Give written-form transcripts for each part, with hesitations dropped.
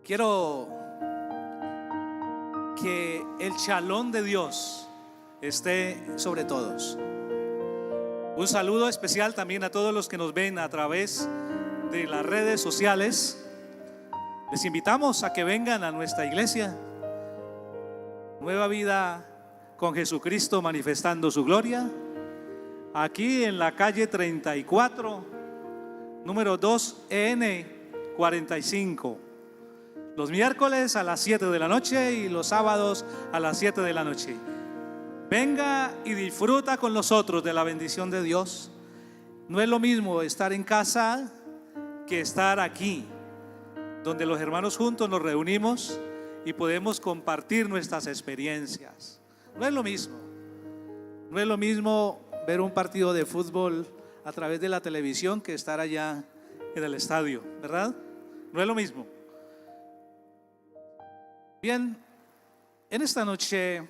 Quiero que el shalom de Dios esté sobre todos. Un saludo especial también a todos los que nos ven a través de las redes sociales. Les invitamos a que vengan a nuestra iglesia, Nueva Vida con Jesucristo manifestando su gloria, aquí en la calle 34, número 2EN45. Los miércoles a las 7 de la noche y los sábados a las 7 de la noche. Venga y disfruta con nosotros de la bendición de Dios. No es lo mismo estar en casa que estar aquí, donde los hermanos juntos nos reunimos y podemos compartir nuestras experiencias. No es lo mismo. No es lo mismo ver un partido de fútbol a través de la televisión que estar allá en el estadio, ¿verdad? No es lo mismo. Bien, en esta noche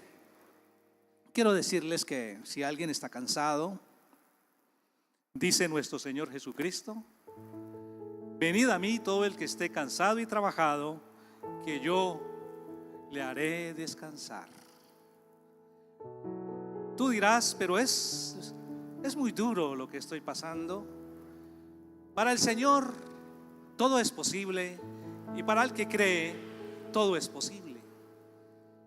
quiero decirles que si alguien está cansado, dice nuestro Señor Jesucristo: venid a mí todo el que esté cansado y trabajado, que yo le haré descansar. Tú dirás, pero es muy duro lo que estoy pasando. Para el Señor todo es posible, y para el que cree todo es posible.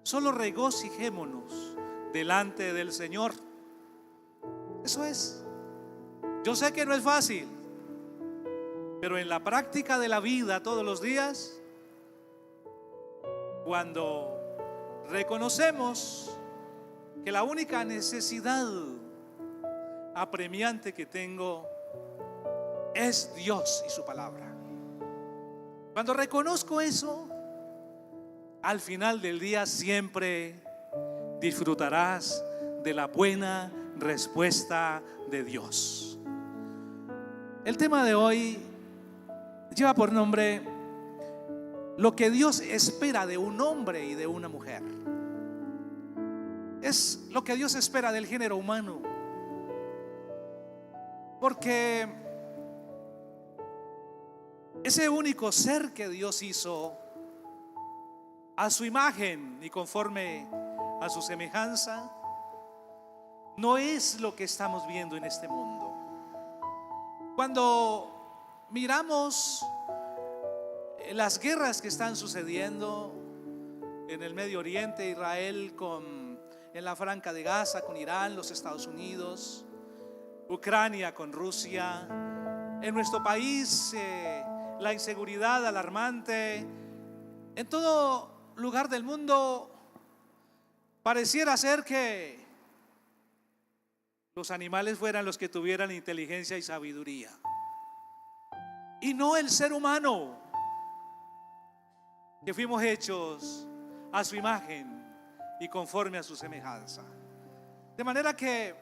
Solo regocijémonos delante del Señor. Eso es. Yo sé que no es fácil, pero en la práctica de la vida todos los días, cuando reconocemos que la única necesidad apremiante que tengo es Dios y su palabra, cuando reconozco eso, al final del día siempre disfrutarás de la buena respuesta de Dios. El tema de hoy lleva por nombre lo que Dios espera de un hombre y de una mujer. Es lo que Dios espera del género humano, porque ese único ser que Dios hizo a su imagen y conforme a su semejanza, no es lo que estamos viendo en este mundo. Cuando miramos las guerras que están sucediendo en el Medio Oriente, Israel en la Franja de Gaza con Irán, los Estados Unidos, Ucrania con Rusia, en nuestro país la inseguridad alarmante, en todo lugar del mundo pareciera ser que los animales fueran los que tuvieran inteligencia y sabiduría, y no el ser humano, que fuimos hechos a su imagen y conforme a su semejanza. De manera que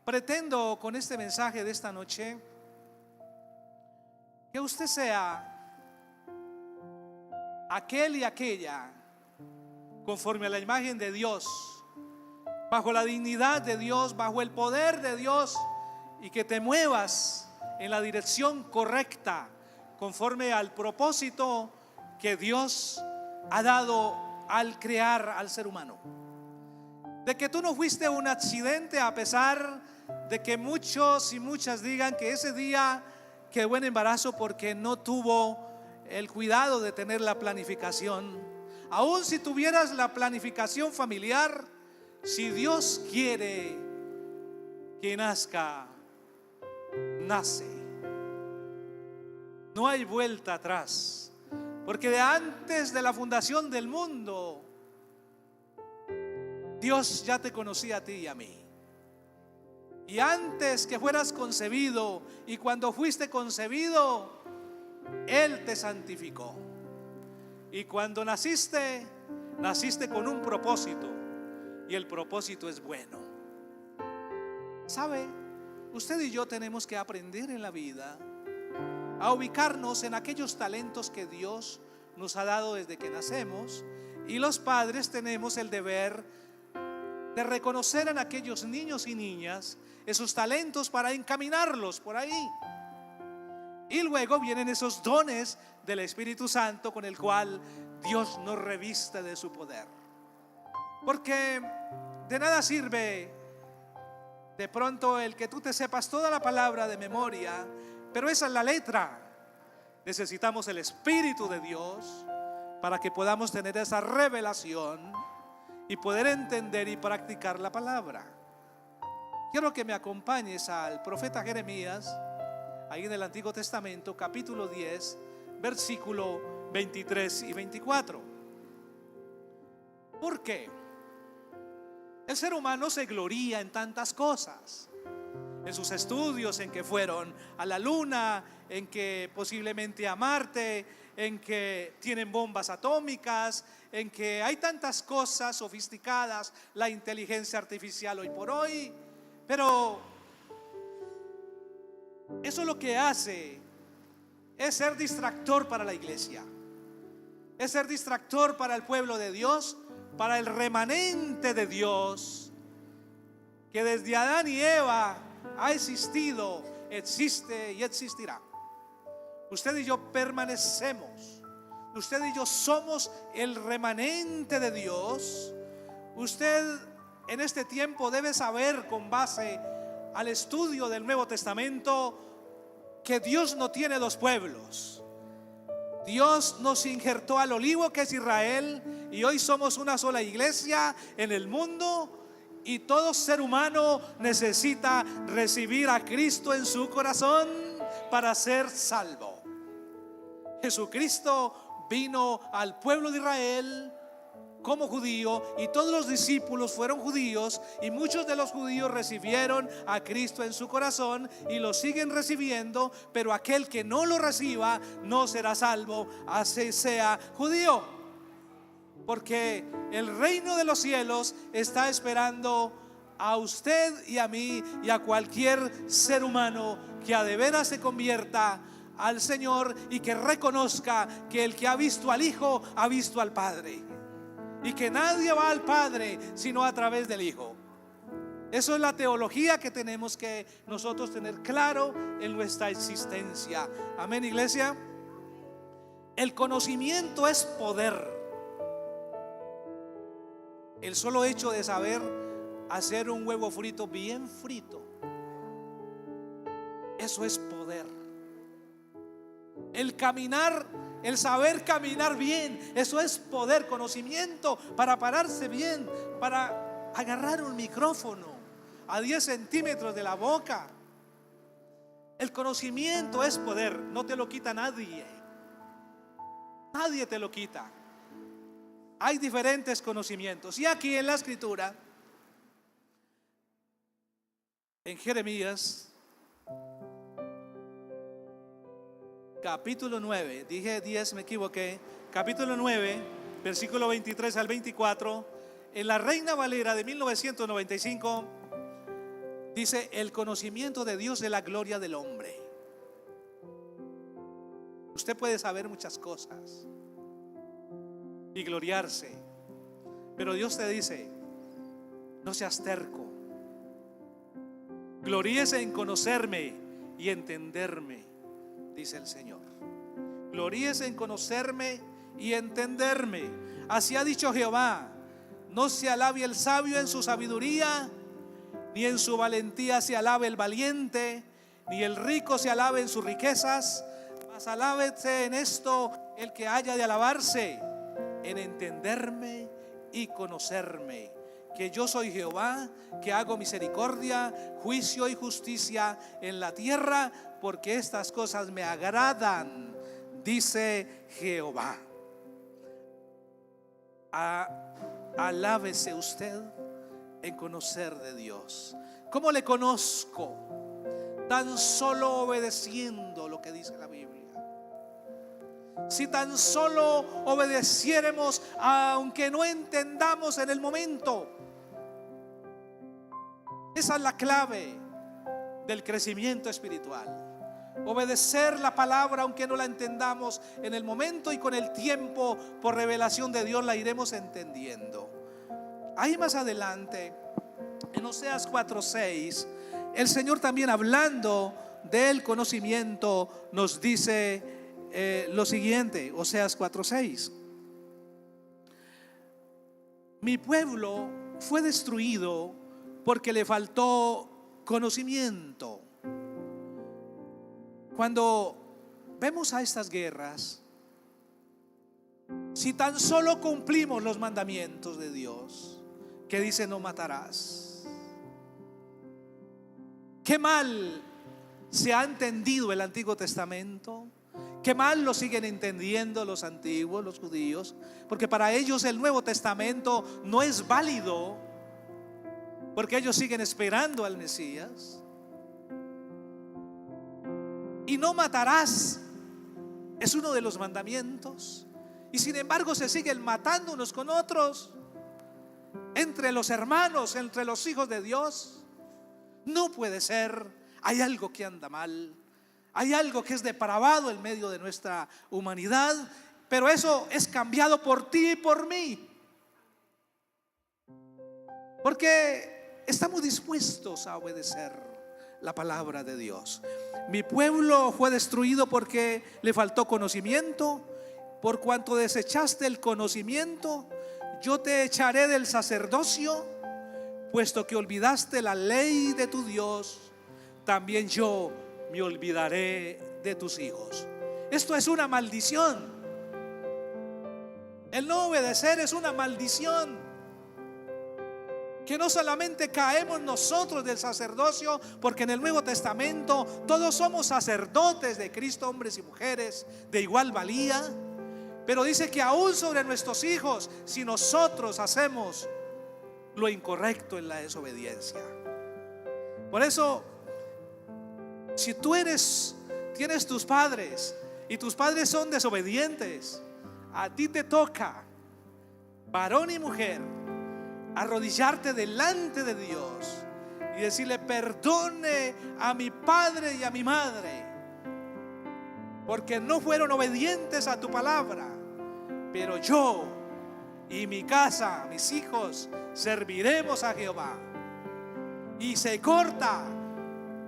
pretendo con este mensaje de esta noche que usted sea aquel y aquella conforme a la imagen de Dios, bajo la dignidad de Dios, bajo el poder de Dios, y que te muevas en la dirección correcta conforme al propósito que Dios ha dado al crear al ser humano. De que tú no fuiste un accidente, a pesar de que muchos y muchas digan que ese día quedó en embarazo porque no tuvo el cuidado de tener la planificación. Aún si tuvieras la planificación familiar, si Dios quiere que nazca, nace. No hay vuelta atrás, porque de antes de la fundación del mundo, Dios ya te conocía a ti y a mí. Y antes que fueras concebido y cuando fuiste concebido, Él te santificó. Y cuando naciste, naciste con un propósito, y el propósito es bueno. ¿Sabe? Usted y yo tenemos que aprender en la vida a ubicarnos en aquellos talentos que Dios nos ha dado desde que nacemos, y los padres tenemos el deber de reconocer en aquellos niños y niñas esos talentos para encaminarlos por ahí. Y luego vienen esos dones del Espíritu Santo con el cual Dios nos reviste de su poder. Porque de nada sirve de pronto el que tú te sepas toda la palabra de memoria, pero esa es la letra. Necesitamos el Espíritu de Dios para que podamos tener esa revelación y poder entender y practicar la palabra. Quiero que me acompañes al profeta Jeremías, ahí en el Antiguo Testamento, capítulo 10, versículo 23 y 24. ¿Por qué? El ser humano se gloría en tantas cosas, en sus estudios, en que fueron a la luna, en que posiblemente a Marte, en que tienen bombas atómicas, en que hay tantas cosas sofisticadas, la inteligencia artificial hoy por hoy. Pero eso lo que hace es ser distractor para la iglesia, es ser distractor para el pueblo de Dios, para el remanente de Dios, que desde Adán y Eva ha existido, existe y existirá. Usted y yo permanecemos, usted y yo somos el remanente de Dios. Usted en este tiempo debe saber, con base al estudio del Nuevo Testamento, que Dios no tiene dos pueblos. Dios nos injertó al olivo, que es Israel, y hoy somos una sola iglesia en el mundo. Y todo ser humano necesita recibir a Cristo en su corazón para ser salvo. Jesucristo vino al pueblo de Israel como judío, y todos los discípulos fueron judíos, y muchos de los judíos recibieron a Cristo en su corazón y lo siguen recibiendo, pero aquel que no lo reciba no será salvo, así sea judío. Porque el reino de los cielos está esperando a usted y a mí y a cualquier ser humano que a de veras se convierta al Señor y que reconozca que el que ha visto al Hijo ha visto al Padre, y que nadie va al Padre sino a través del Hijo. Eso es la teología que tenemos que nosotros tener claro en nuestra existencia. Amén, iglesia. El conocimiento es poder. El solo hecho de saber hacer un huevo frito bien frito, eso es poder. El caminar, el saber caminar bien, eso es poder. Conocimiento para pararse bien, para agarrar un micrófono a 10 centímetros de la boca. El conocimiento es poder. No te lo quita nadie. Nadie te lo quita. Hay diferentes conocimientos. Y aquí en la escritura, en Jeremías capítulo 9, dije 10, me equivoqué, capítulo 9, versículo 23 al 24, en la Reina Valera de 1995, dice: el conocimiento de Dios es la gloria del hombre. Usted puede saber muchas cosas y gloriarse, pero Dios te dice: no seas terco, gloríese en conocerme y entenderme, dice el Señor. Gloríese en conocerme y entenderme. Así ha dicho Jehová: no se alabe el sabio en su sabiduría, ni en su valentía se alabe el valiente, ni el rico se alabe en sus riquezas, mas alábese en esto el que haya de alabarse, en entenderme y conocerme, que yo soy Jehová, que hago misericordia, juicio y justicia en la tierra, porque estas cosas me agradan, dice Jehová. Alábese usted en conocer de Dios. ¿Cómo le conozco? Tan solo obedeciendo lo que dice la Biblia. Si tan solo obedeciéramos, aunque no entendamos en el momento. Esa es la clave del crecimiento espiritual. Obedecer la palabra aunque no la entendamos en el momento, y con el tiempo, por revelación de Dios, la iremos entendiendo. Ahí más adelante, en Oseas 4:6, el Señor también hablando del conocimiento, nos dice lo siguiente, Oseas 4:6. Mi pueblo fue destruido porque le faltó conocimiento. Cuando vemos a estas guerras, si tan solo cumplimos los mandamientos de Dios, que dice no matarás, qué mal se ha entendido el Antiguo Testamento, qué mal lo siguen entendiendo los antiguos, los judíos, porque para ellos el Nuevo Testamento no es válido, porque ellos siguen esperando al Mesías. Y no matarás es uno de los mandamientos, y sin embargo se siguen matando unos con otros, entre los hermanos, entre los hijos de Dios. No puede ser. Hay algo que anda mal, hay algo que es depravado en medio de nuestra humanidad, pero eso es cambiado por ti y por mí, porque estamos dispuestos a obedecer la palabra de Dios. Mi pueblo fue destruido porque le faltó conocimiento. Por cuanto desechaste el conocimiento, yo te echaré del sacerdocio. Puesto que olvidaste la ley de tu Dios, también yo me olvidaré de tus hijos. Esto es una maldición. El no obedecer es una maldición, que no solamente caemos nosotros del sacerdocio, porque en el Nuevo Testamento todos somos sacerdotes de Cristo, hombres y mujeres de igual valía, pero dice que aún sobre nuestros hijos, si nosotros hacemos lo incorrecto en la desobediencia. Por eso, si tú tienes tus padres y tus padres son desobedientes, a ti te toca, varón y mujer, arrodillarte delante de Dios y decirle: perdone a mi padre y a mi madre, porque no fueron obedientes a tu palabra, pero yo y mi casa, mis hijos, serviremos a Jehová. Y se corta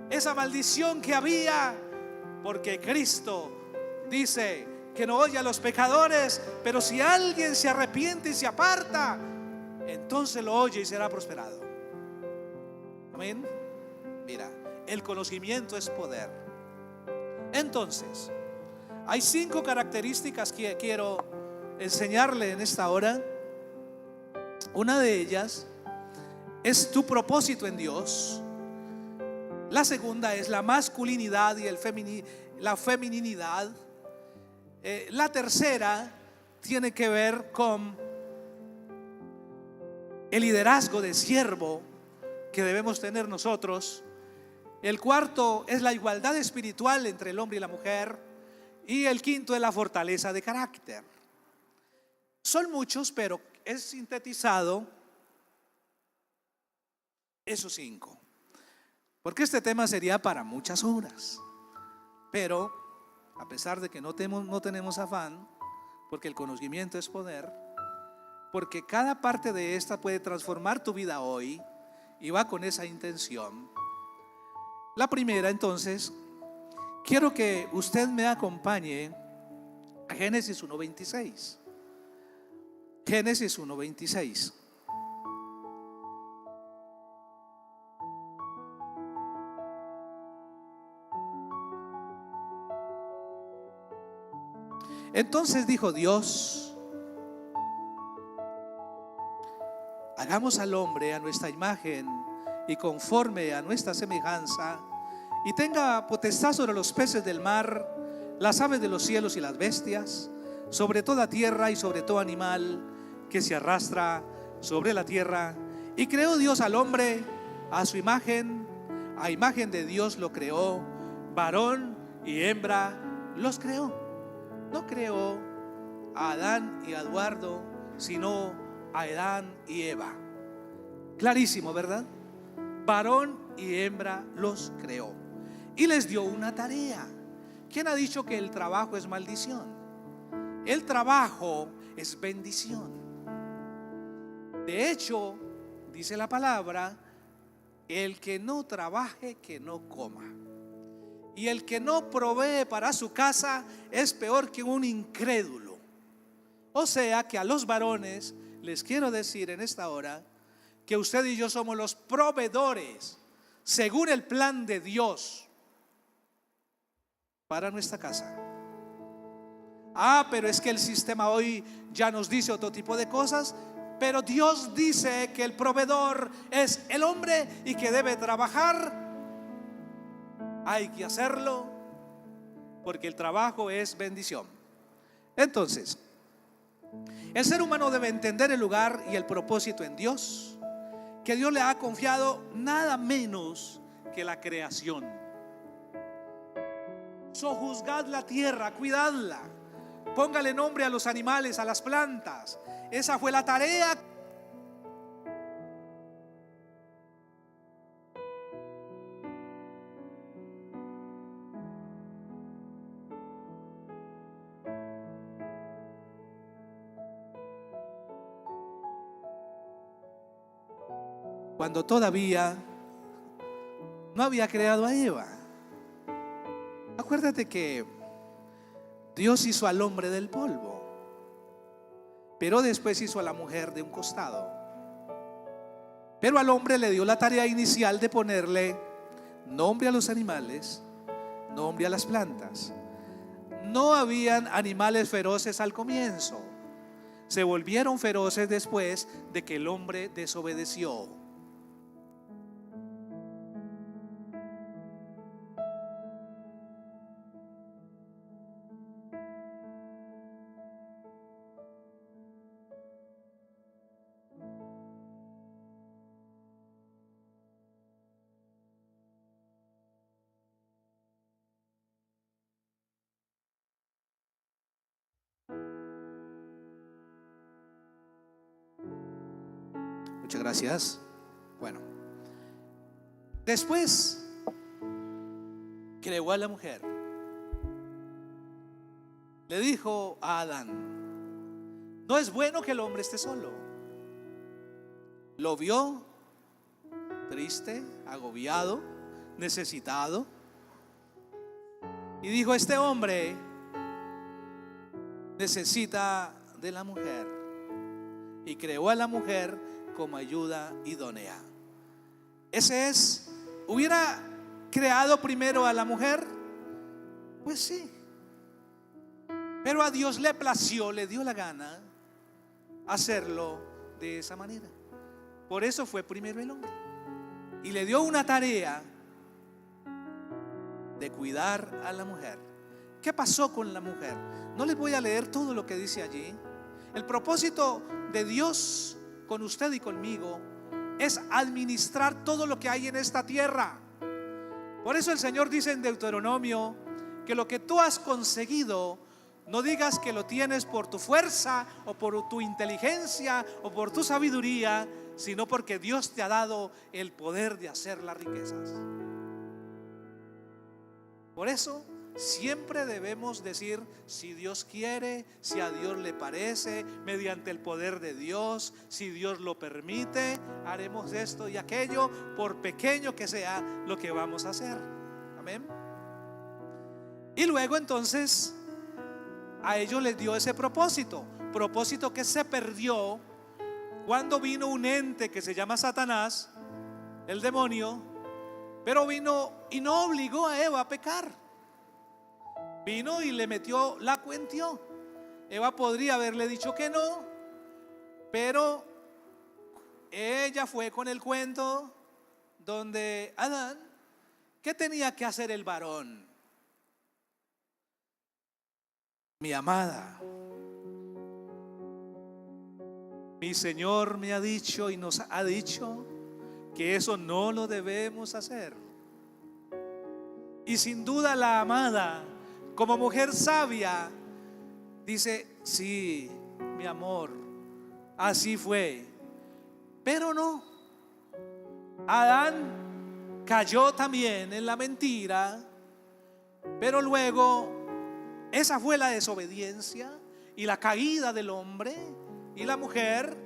esa maldición que había, porque Cristo dice que no oye a los pecadores, pero si alguien se arrepiente y se aparta, entonces lo oye y será prosperado. Amén. Mira, el conocimiento es poder. Entonces, hay 5 características que quiero enseñarle en esta hora. Una de ellas es tu propósito en Dios. La segunda es la masculinidad y la femininidad. La tercera tiene que ver con el liderazgo de siervo que debemos tener nosotros. El cuarto es la igualdad espiritual entre el hombre y la mujer. Y el quinto es la fortaleza de carácter. Son muchos, pero he sintetizado esos 5, porque este tema sería para muchas horas. Pero a pesar de que no tenemos afán, porque el conocimiento es poder, porque cada parte de esta puede transformar tu vida hoy, y va con esa intención. La primera, entonces, quiero que usted me acompañe a Génesis 1:26. Génesis 1:26. Entonces dijo Dios: hagamos al hombre a nuestra imagen y conforme a nuestra semejanza, y tenga potestad sobre los peces del mar, las aves de los cielos y las bestias, sobre toda tierra y sobre todo animal que se arrastra sobre la tierra. Y creó Dios al hombre a su imagen, a imagen de Dios lo creó, varón y hembra los creó. No creó a Adán y a Eduardo, sino a Adán y Eva. Clarísimo, ¿verdad? Varón y hembra los creó y les dio una tarea. ¿Quién ha dicho que el trabajo es maldición? El trabajo es bendición. De hecho, dice la palabra: el que no trabaje, que no coma. Y el que no provee para su casa es peor que un incrédulo. O sea que a los varones les quiero decir en esta hora que usted y yo somos los proveedores según el plan de Dios para nuestra casa. Pero es que el sistema hoy ya nos dice otro tipo de cosas. Pero Dios dice que el proveedor es el hombre y que debe trabajar. Hay que hacerlo porque el trabajo es bendición. Entonces, el ser humano debe entender el lugar y el propósito en Dios, que Dios le ha confiado nada menos que la creación. Sojuzgad la tierra, cuidadla, póngale nombre a los animales, a las plantas. Esa fue la tarea. Cuando todavía no había creado a Eva. Acuérdate que Dios hizo al hombre del polvo, pero después hizo a la mujer de un costado. Pero al hombre le dio la tarea inicial de ponerle nombre a los animales, nombre a las plantas. No habían animales feroces al comienzo. Se volvieron feroces después de que el hombre desobedeció. Muchas gracias. Bueno, después creó a la mujer. Le dijo a Adán: no es bueno que el hombre esté solo. Lo vio triste, agobiado, necesitado, y dijo: este hombre necesita de la mujer. Y creó a la mujer como ayuda idónea. ¿Hubiera creado primero a la mujer? Pues sí. Pero a Dios le plació, le dio la gana hacerlo de esa manera. Por eso fue primero el hombre. Y le dio una tarea de cuidar a la mujer. ¿Qué pasó con la mujer? No les voy a leer todo lo que dice allí. El propósito de Dios con usted y conmigo es administrar todo lo que hay en esta tierra. Por eso el Señor dice en Deuteronomio que lo que tú has conseguido, no digas que lo tienes por tu fuerza o por tu inteligencia o por tu sabiduría, sino porque Dios te ha dado el poder de hacer las riquezas. Por eso siempre debemos decir: si Dios quiere, si a Dios le parece, mediante el poder de Dios, si Dios lo permite, haremos esto y aquello, por pequeño que sea lo que vamos a hacer. Amén. Y luego entonces a ellos les dio ese propósito que se perdió cuando vino un ente que se llama Satanás, el demonio, pero vino y no obligó a Eva a pecar. Vino y le metió, la cuentió. Eva podría haberle dicho que no, pero ella fue con el cuento donde Adán, ¿qué tenía que hacer el varón? Mi amada, mi Señor me ha dicho y nos ha dicho que eso no lo debemos hacer. Y sin duda la amada, como mujer sabia, dice: sí, mi amor, así fue. Pero no, Adán cayó también en la mentira. Pero luego esa fue la desobediencia y la caída del hombre y la mujer.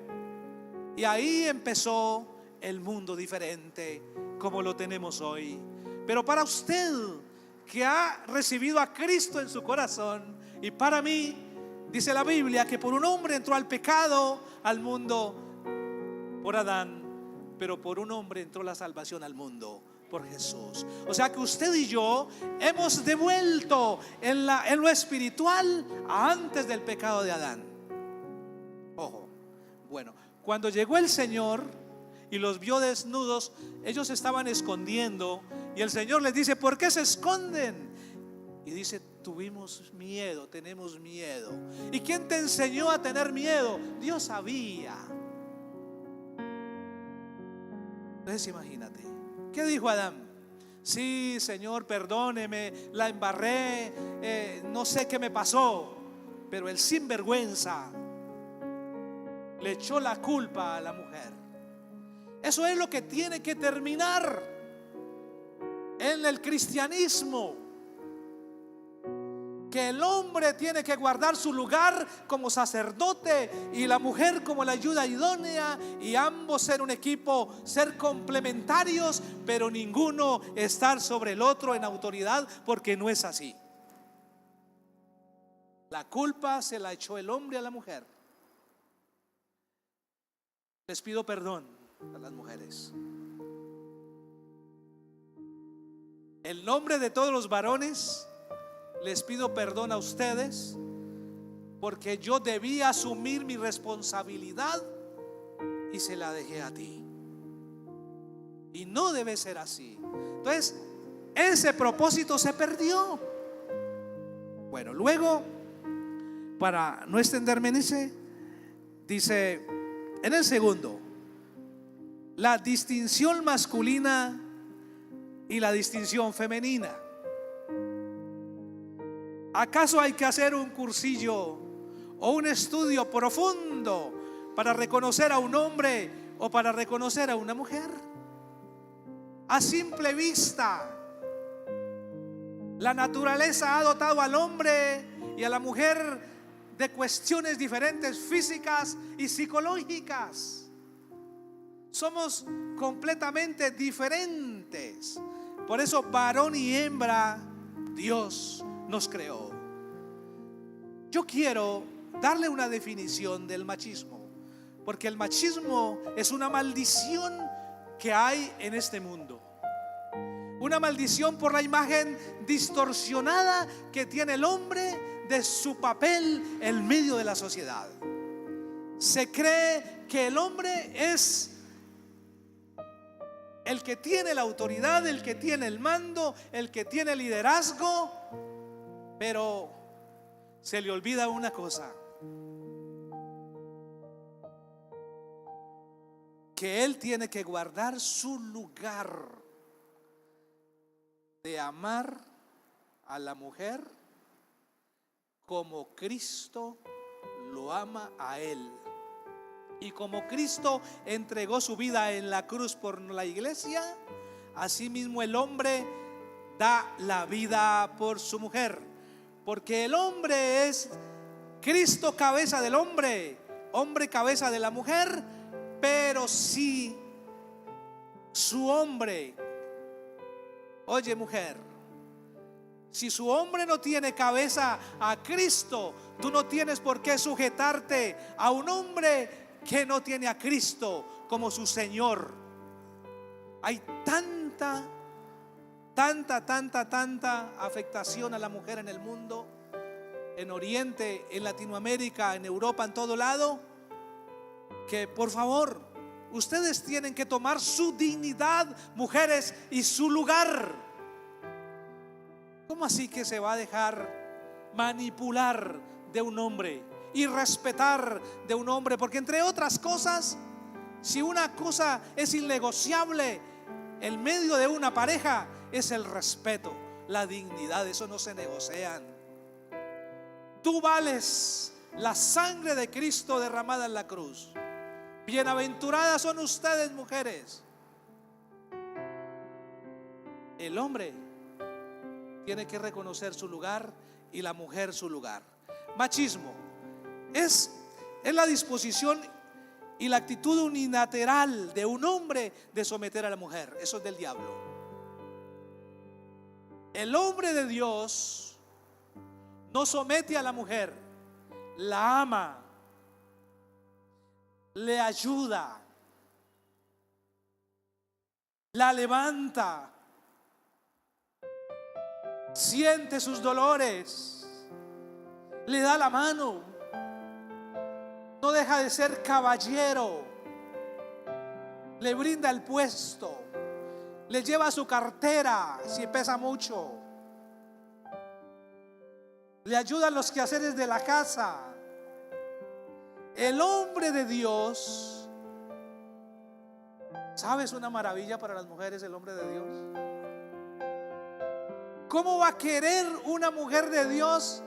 Y ahí empezó el mundo diferente como lo tenemos hoy. Pero para usted que ha recibido a Cristo en su corazón. Y para mí, dice la Biblia, que por un hombre entró al pecado al mundo por Adán, pero por un hombre entró la salvación al mundo por Jesús. O sea que usted y yo hemos devuelto en lo espiritual a antes del pecado de Adán. Ojo, bueno, cuando llegó el Señor y los vio desnudos, ellos estaban escondiendo, y el Señor les dice: ¿por qué se esconden? Y dice: tuvimos miedo, tenemos miedo. ¿Y quién te enseñó a tener miedo? Dios sabía. Entonces imagínate, ¿qué dijo Adán? Sí, Señor, perdóneme, la embarré, no sé qué me pasó. Pero el sinvergüenza le echó la culpa a la mujer. Eso es lo que tiene que terminar en el cristianismo, que el hombre tiene que guardar su lugar como sacerdote y la mujer como la ayuda idónea, y ambos ser un equipo, ser complementarios, pero ninguno estar sobre el otro en autoridad, porque no es así. La culpa se la echó el hombre a la mujer. Les pido perdón a las mujeres. En nombre de todos los varones, les pido perdón a ustedes, porque yo debía asumir mi responsabilidad y se la dejé a ti. Y no debe ser así. Entonces, ese propósito se perdió. Bueno, luego, para no extenderme en ese, dice en el segundo: la distinción masculina y la distinción femenina. ¿Acaso hay que hacer un cursillo o un estudio profundo para reconocer a un hombre o para reconocer a una mujer? A simple vista, la naturaleza ha dotado al hombre y a la mujer de cuestiones diferentes, físicas y psicológicas. Somos completamente diferentes. Por eso, varón y hembra, Dios nos creó. Yo quiero darle una definición del machismo, porque el machismo es una maldición que hay en este mundo. Una maldición por la imagen distorsionada que tiene el hombre de su papel en medio de la sociedad. Se cree que el hombre es el que tiene la autoridad, el que tiene el mando, el que tiene el liderazgo, pero se le olvida una cosa: que él tiene que guardar su lugar de amar a la mujer como Cristo lo ama a él. Y como Cristo entregó su vida en la cruz por la iglesia, asimismo el hombre da la vida por su mujer. Porque el hombre es Cristo cabeza del hombre, hombre cabeza de la mujer. Pero si su hombre, oye mujer, si su hombre no tiene cabeza a Cristo, tú no tienes por qué sujetarte a un hombre que no tiene a Cristo como su Señor. Hay tanta afectación a la mujer en el mundo, en Oriente, en Latinoamérica, en Europa, en todo lado, que por favor, ustedes tienen que tomar su dignidad, mujeres, y su lugar. ¿Cómo así que se va a dejar manipular de un hombre y respetar de un hombre? Porque entre otras cosas, si una cosa es innegociable en medio de una pareja, es el respeto, la dignidad. Eso no se negocian. Tú vales la sangre de Cristo derramada en la cruz. Bienaventuradas son ustedes, mujeres. El hombre tiene que reconocer su lugar y la mujer su lugar. Machismo es la disposición y la actitud unilateral de un hombre de someter a la mujer. Eso es del diablo. El hombre de Dios no somete a la mujer, la ama, le ayuda, la levanta, siente sus dolores, le da la mano, no deja de ser caballero, le brinda el puesto, le lleva su cartera si pesa mucho, le ayuda en los quehaceres de la casa. El hombre de Dios, ¿sabes una maravilla para las mujeres el hombre de Dios? ¿Cómo va a querer una mujer de Dios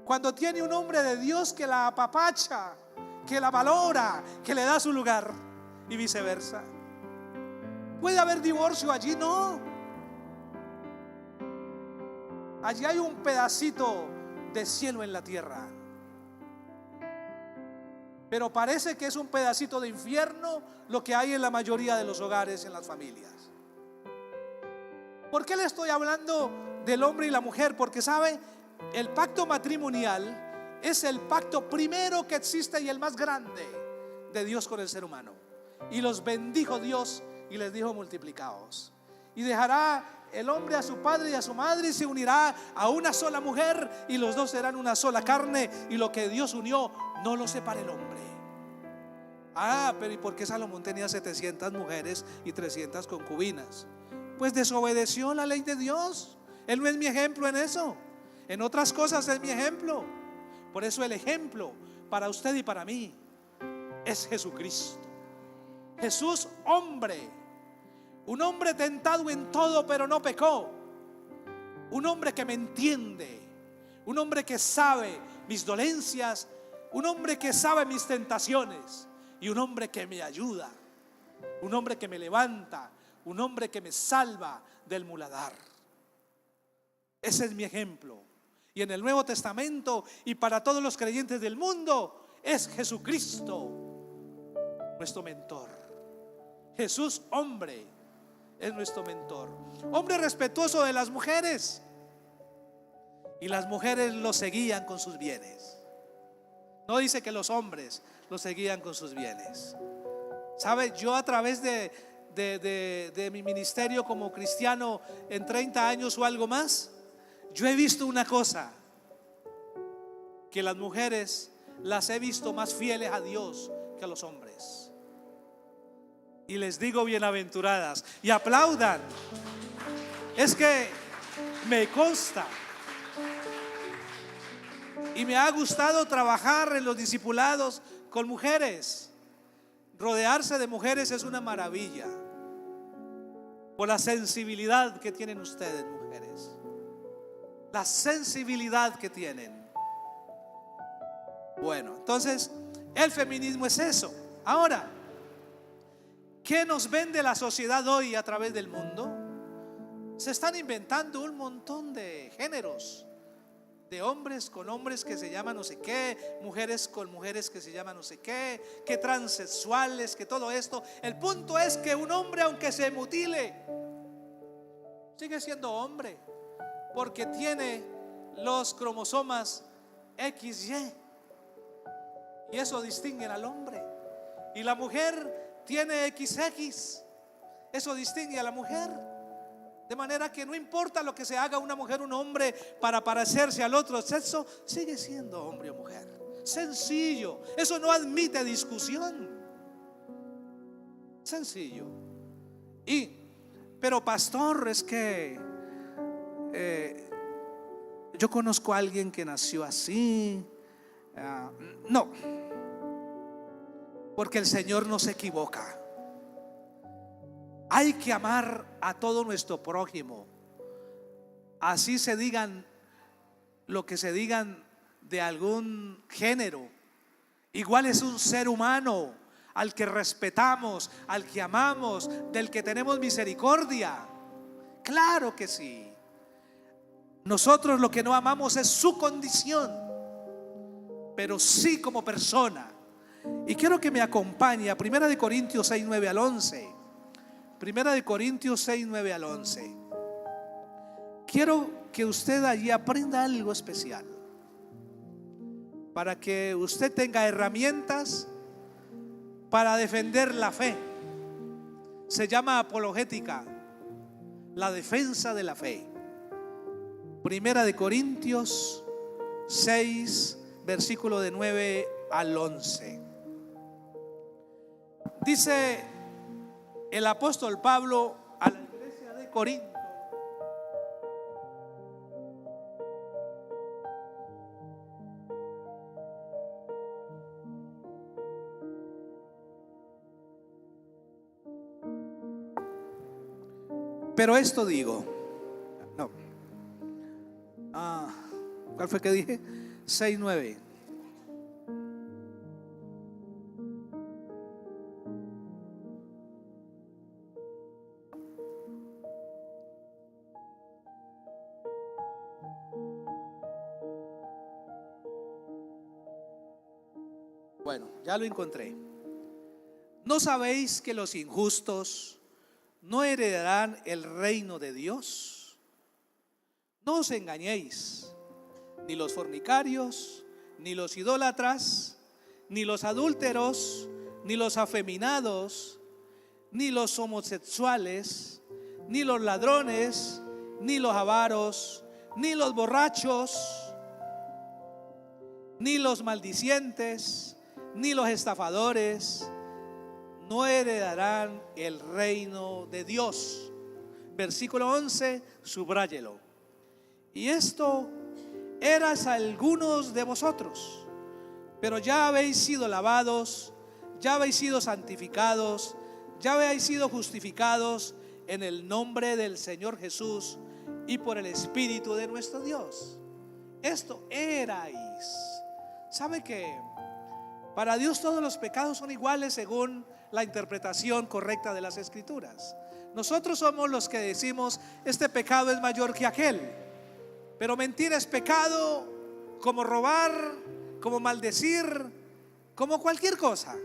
cuando tiene un hombre de Dios que la apapacha, que la valora, que le da su lugar y viceversa? ¿Puede haber divorcio allí? No. Allí hay un pedacito de cielo en la tierra, pero parece que es un pedacito de infierno lo que hay en la mayoría de los hogares, en las familias. ¿Por qué le estoy hablando del hombre y la mujer? Porque sabe, el pacto matrimonial es el pacto primero que existe y el más grande de Dios con el ser humano. Y los bendijo Dios y les dijo: multiplicaos. Y dejará el hombre a su padre y a su madre y se unirá a una sola mujer, y los dos serán una sola carne, y lo que Dios unió no lo separa el hombre. Pero ¿y por qué Salomón tenía 700 mujeres y 300 concubinas? Pues desobedeció la ley de Dios. Él no es mi ejemplo en eso. En otras cosas es mi ejemplo. Por eso el ejemplo para usted y para mí es Jesucristo. Jesús, hombre, un hombre tentado en todo pero no pecó, un hombre que me entiende, un hombre que sabe mis dolencias, un hombre que sabe mis tentaciones, y un hombre que me ayuda, un hombre que me levanta, un hombre que me salva del muladar. Ese es mi ejemplo. Y en el Nuevo Testamento y para todos los creyentes del mundo es Jesucristo nuestro mentor. Jesús, hombre, es nuestro mentor. Hombre respetuoso de las mujeres, y las mujeres lo seguían con sus bienes. No dice que los hombres lo seguían con sus bienes. ¿Sabe? Yo a través de mi ministerio como cristiano en 30 años o algo más, yo he visto una cosa: que las mujeres las he visto más fieles a Dios que a los hombres. Y les digo bienaventuradas, y aplaudan. Es que me consta. Y me ha gustado trabajar en los discipulados con mujeres. Rodearse de mujeres es una maravilla, por la sensibilidad que tienen ustedes, mujeres. La sensibilidad que tienen. Bueno, entonces el feminismo es eso. Ahora, ¿qué nos vende la sociedad hoy a través del mundo? Se están inventando un montón de géneros, de hombres con hombres que se llaman no sé qué, mujeres con mujeres que se llaman no sé qué, que transexuales, que todo esto. El punto es que un hombre, aunque se mutile, sigue siendo hombre, porque tiene los cromosomas XY, y eso distingue al hombre. Y la mujer tiene XX, eso distingue a la mujer. De manera que no importa lo que se haga una mujer o un hombre para parecerse al otro sexo, sigue siendo hombre o mujer. Sencillo, eso no admite discusión. Sencillo. Pero pastor, es que yo conozco a alguien que nació así. No, porque el Señor no se equivoca. Hay que amar a todo nuestro prójimo, así se digan lo que se digan de algún género. Igual es un ser humano al que respetamos, al que amamos, del que tenemos misericordia. Claro que sí. Nosotros lo que no amamos es su condición, pero sí como persona. Y quiero que me acompañe a 1 Corintios 6, 9 al 11. 1 Corintios 6, 9 al 11. quiero que usted allí aprenda algo especial, para que usted tenga herramientas para defender la fe. Se llama apologética, la defensa de la fe. Primera de Corintios 6, versículo de 9 al 11. Dice el apóstol Pablo a la iglesia de Corinto: pero esto digo, no, ¿cuál fue que dije? 6:9. Bueno, ya lo encontré. ¿No sabéis que los injustos no heredarán el reino de Dios? No os engañéis, ni los fornicarios, ni los idólatras, ni los adúlteros, ni los afeminados, ni los homosexuales, ni los ladrones, ni los avaros, ni los borrachos, ni los maldicientes, ni los estafadores no heredarán el reino de Dios. Versículo 11, subráyelo. Y esto eras algunos de vosotros, pero ya habéis sido lavados, ya habéis sido santificados, ya habéis sido justificados en el nombre del Señor Jesús y por el Espíritu de nuestro Dios. Esto erais. ¿Sabe que para Dios todos los pecados son iguales según la interpretación correcta de las Escrituras? Nosotros somos los que decimos: este pecado es mayor que aquel. Pero mentir es pecado, como robar, como maldecir, como cualquier cosa.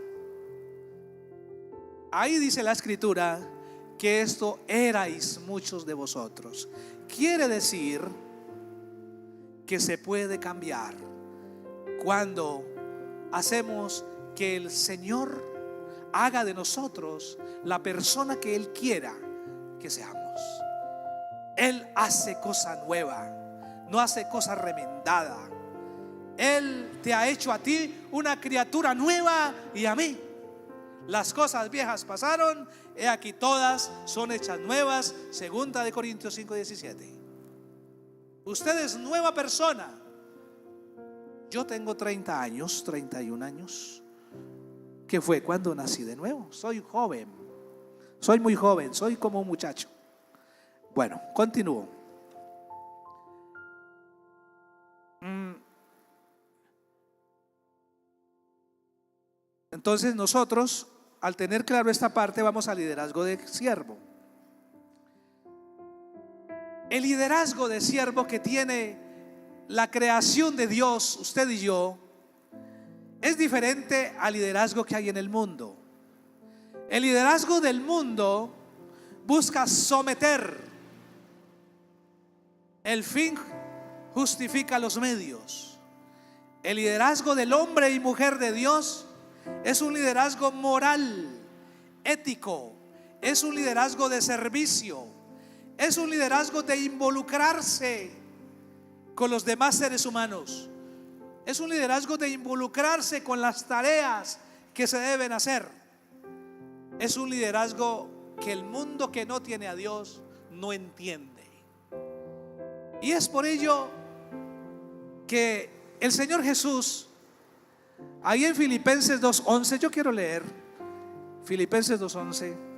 Ahí dice la Escritura que esto erais muchos de vosotros. Quiere decir que se puede cambiar cuando hacemos que el Señor haga de nosotros la persona que Él quiera que seamos. Él hace cosa nueva, no hace cosa remendada. Él te ha hecho a ti una criatura nueva y a mí. Las cosas viejas pasaron, he aquí todas son hechas nuevas. Segunda de Corintios 5:17. Usted es nueva persona. Yo tengo 30 años, 31 años, que fue cuando nací de nuevo. Soy joven, soy muy joven, soy como un muchacho. Bueno, continúo. Entonces nosotros, al tener claro esta parte, vamos al liderazgo de siervo. El liderazgo de siervo que tiene la creación de Dios, usted y yo, es diferente al liderazgo que hay en el mundo. El liderazgo del mundo busca someter. El fin justifica los medios. El liderazgo del hombre y mujer de Dios es un liderazgo moral, ético, es un liderazgo de servicio, es un liderazgo de involucrarse con los demás seres humanos, es un liderazgo de involucrarse con las tareas que se deben hacer. Es un liderazgo que el mundo que no tiene a Dios no entiende. Y es por ello que el Señor Jesús, ahí en Filipenses 2:11, yo quiero leer Filipenses 2:11.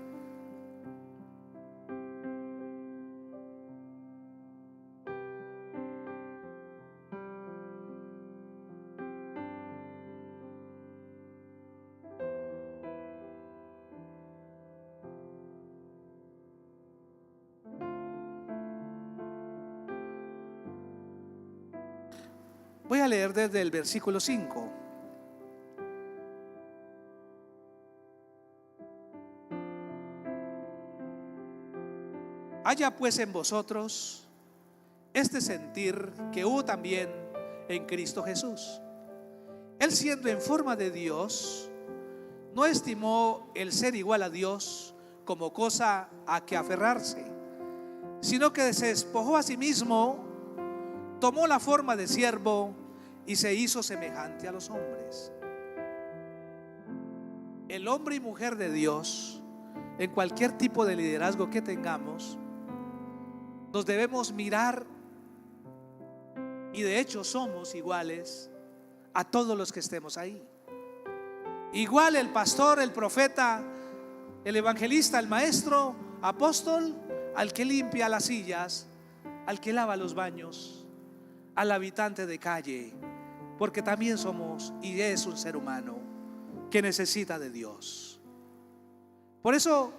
Voy a leer desde el versículo 5. Haya pues en vosotros este sentir que hubo también en Cristo Jesús. Él, siendo en forma de Dios, no estimó el ser igual a Dios como cosa a que aferrarse, sino que se despojó a sí mismo, tomó la forma de siervo y se hizo semejante a los hombres. El hombre y mujer de Dios, en cualquier tipo de liderazgo que tengamos, nos debemos mirar, y de hecho somos iguales a todos los que estemos ahí. Igual el pastor, el profeta, el evangelista, el maestro, apóstol, al que limpia las sillas, al que lava los baños, al habitante de calle, porque también somos y es un ser humano que necesita de Dios. Por eso,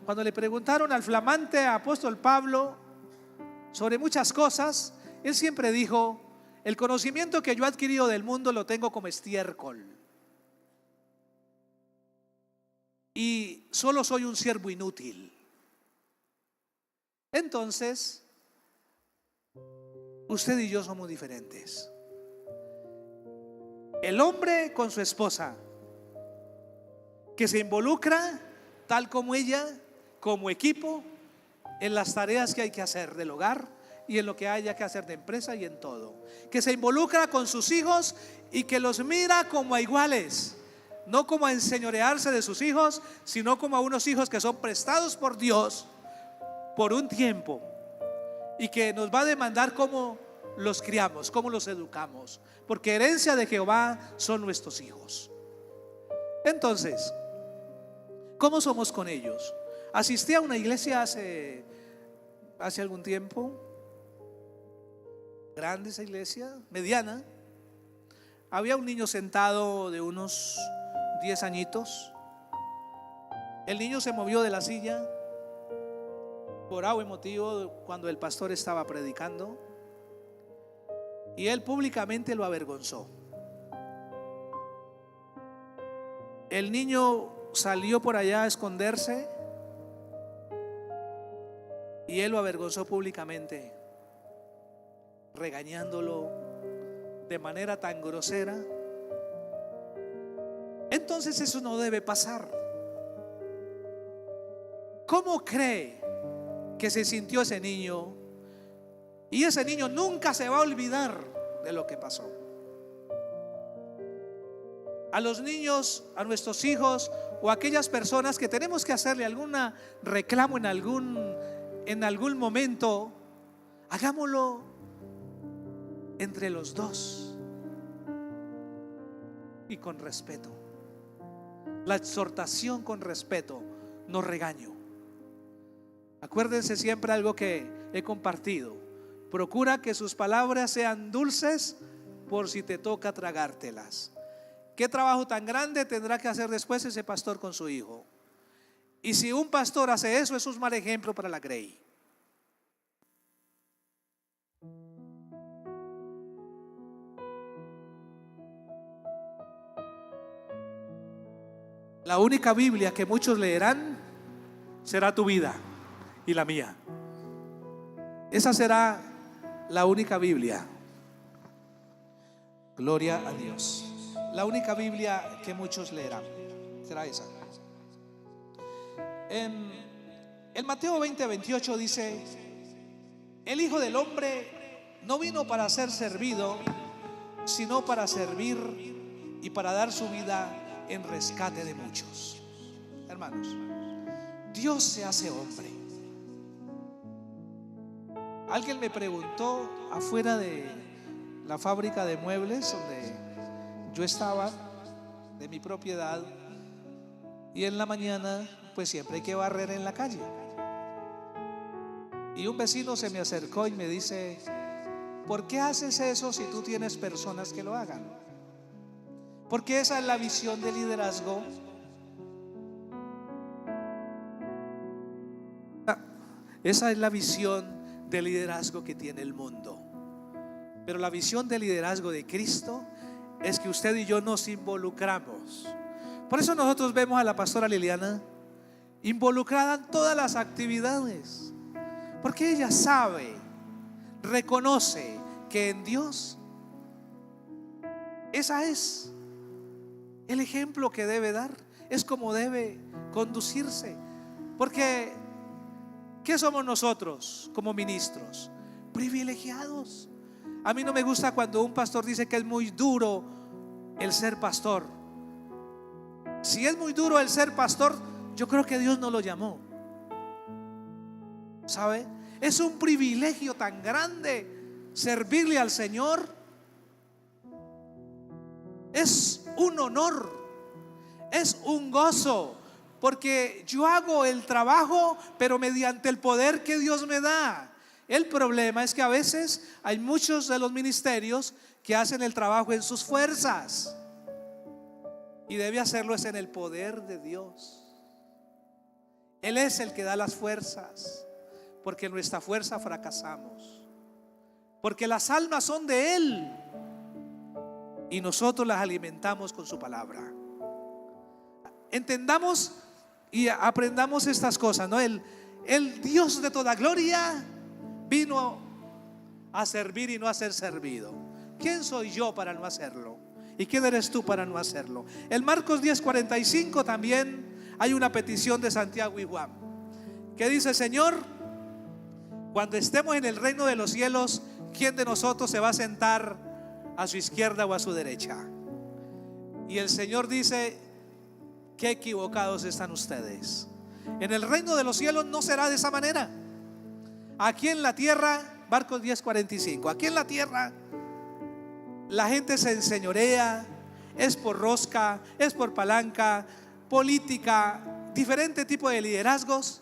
cuando le preguntaron al flamante apóstol Pablo sobre muchas cosas, él siempre dijo: el conocimiento que yo he adquirido del mundo lo tengo como estiércol, y solo soy un siervo inútil. Entonces, usted y yo somos diferentes. El hombre con su esposa, que se involucra tal como ella, como equipo, en las tareas que hay que hacer del hogar y en lo que haya que hacer de empresa y en todo. Que se involucra con sus hijos y que los mira como a iguales, no como a enseñorearse de sus hijos, sino como a unos hijos que son prestados por Dios por un tiempo, y que nos va a demandar cómo los criamos, cómo los educamos, porque herencia de Jehová son nuestros hijos. Entonces, ¿cómo somos con ellos? Asistí a una iglesia hace algún tiempo, grande esa iglesia, mediana. Había un niño sentado de unos 10 añitos. El niño se movió de la silla por algo emotivo cuando el pastor estaba predicando, y él públicamente lo avergonzó. El niño salió por allá a esconderse y él lo avergonzó públicamente, regañándolo de manera tan grosera. Entonces eso no debe pasar. ¿Cómo cree que se sintió ese niño? Y ese niño nunca se va a olvidar de lo que pasó. A los niños, a nuestros hijos o a aquellas personas que tenemos que hacerle algún reclamo en algún momento, hagámoslo entre los dos y con respeto. La exhortación con respeto, no regaño. Acuérdense siempre algo que he compartido: procura que sus palabras sean dulces por si te toca tragártelas. ¿Qué trabajo tan grande tendrá que hacer después ese pastor con su hijo? Y si un pastor hace eso, es un mal ejemplo para la Grey. La única Biblia que muchos leerán será tu vida y la mía. Esa será la única Biblia. Gloria a Dios. La única Biblia que muchos leerán será esa. En Mateo 20:28 dice: el Hijo del Hombre no vino para ser servido, sino para servir y para dar su vida en rescate de muchos. Hermanos, Dios se hace hombre. Alguien me preguntó afuera de la fábrica de muebles donde yo estaba, de mi propiedad, y en la mañana pues siempre hay que barrer en la calle, y un vecino se me acercó y me dice: ¿por qué haces eso si tú tienes personas que lo hagan? Porque esa es la visión de liderazgo. Esa es la visión de liderazgo que tiene el mundo. Pero la visión de liderazgo de Cristo es que usted y yo nos involucramos. Por eso nosotros vemos a la pastora Liliana involucrada en todas las actividades, porque ella sabe reconoce que en Dios, esa es el ejemplo que debe dar, es como debe conducirse. Porque ¿qué somos nosotros como ministros? Privilegiados. A mí no me gusta cuando un pastor dice que es muy duro el ser pastor. Si es muy duro el ser pastor, yo creo que Dios no lo llamó. ¿Sabe? Es un privilegio tan grande servirle al Señor. Es un honor, es un gozo, porque yo hago el trabajo, pero mediante el poder que Dios me da. El problema es que a veces hay muchos de los ministerios que hacen el trabajo en sus fuerzas, y debe hacerlo es en el poder de Dios. Él es el que da las fuerzas, porque en nuestra fuerza fracasamos, porque las almas son de Él y nosotros las alimentamos con su palabra. Entendamos y aprendamos estas cosas, ¿no? El Dios de toda gloria vino a servir y no a ser servido. ¿Quién soy yo para no hacerlo? ¿Y quién eres tú para no hacerlo? En Marcos 10:45 también hay una petición de Santiago y Juan, que dice: Señor, cuando estemos en el reino de los cielos, ¿quién de nosotros se va a sentar a su izquierda o a su derecha? Y el Señor dice: qué equivocados están ustedes. En el reino de los cielos no será de esa manera. Aquí en la tierra, Marcos 10:45, aquí en la tierra la gente se enseñorea, es por rosca, es por palanca, política, diferente tipo de liderazgos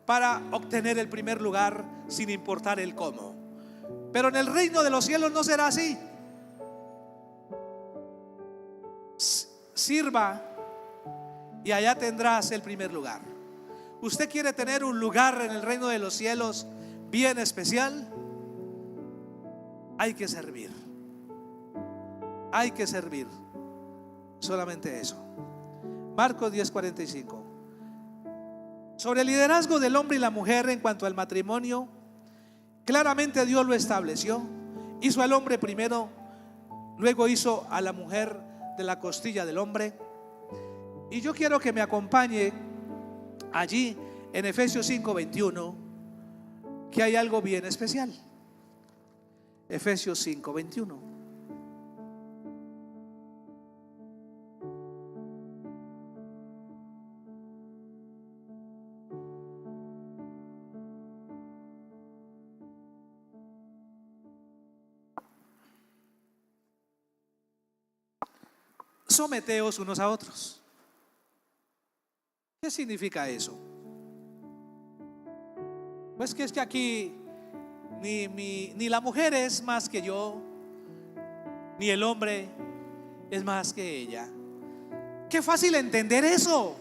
para obtener el primer lugar sin importar el cómo. Pero en el reino de los cielos no será así. Sirva y allá tendrás el primer lugar. ¿Usted quiere tener un lugar en el reino de los cielos bien especial? Hay que servir. Hay que servir. Solamente eso. Marcos 10:45. Sobre el liderazgo del hombre y la mujer en cuanto al matrimonio, claramente Dios lo estableció. Hizo al hombre primero, luego hizo a la mujer de la costilla del hombre. Y yo quiero que me acompañe allí en Efesios 5:21, que hay algo bien especial. Efesios 5:21. Someteos unos a otros. ¿Qué significa eso? Pues que es que aquí ni la mujer es más que yo, ni el hombre es más que ella. Qué fácil entender eso.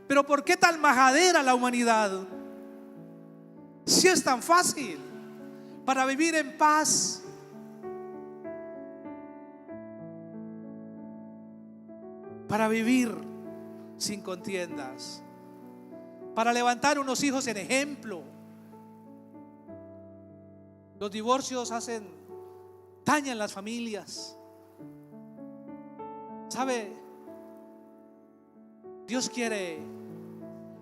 Pero ¿por qué tan majadera la humanidad? Si es tan fácil para vivir en paz, para vivir sin contiendas, para levantar unos hijos en ejemplo. Los divorcios dañan las familias. ¿Sabe? Dios quiere,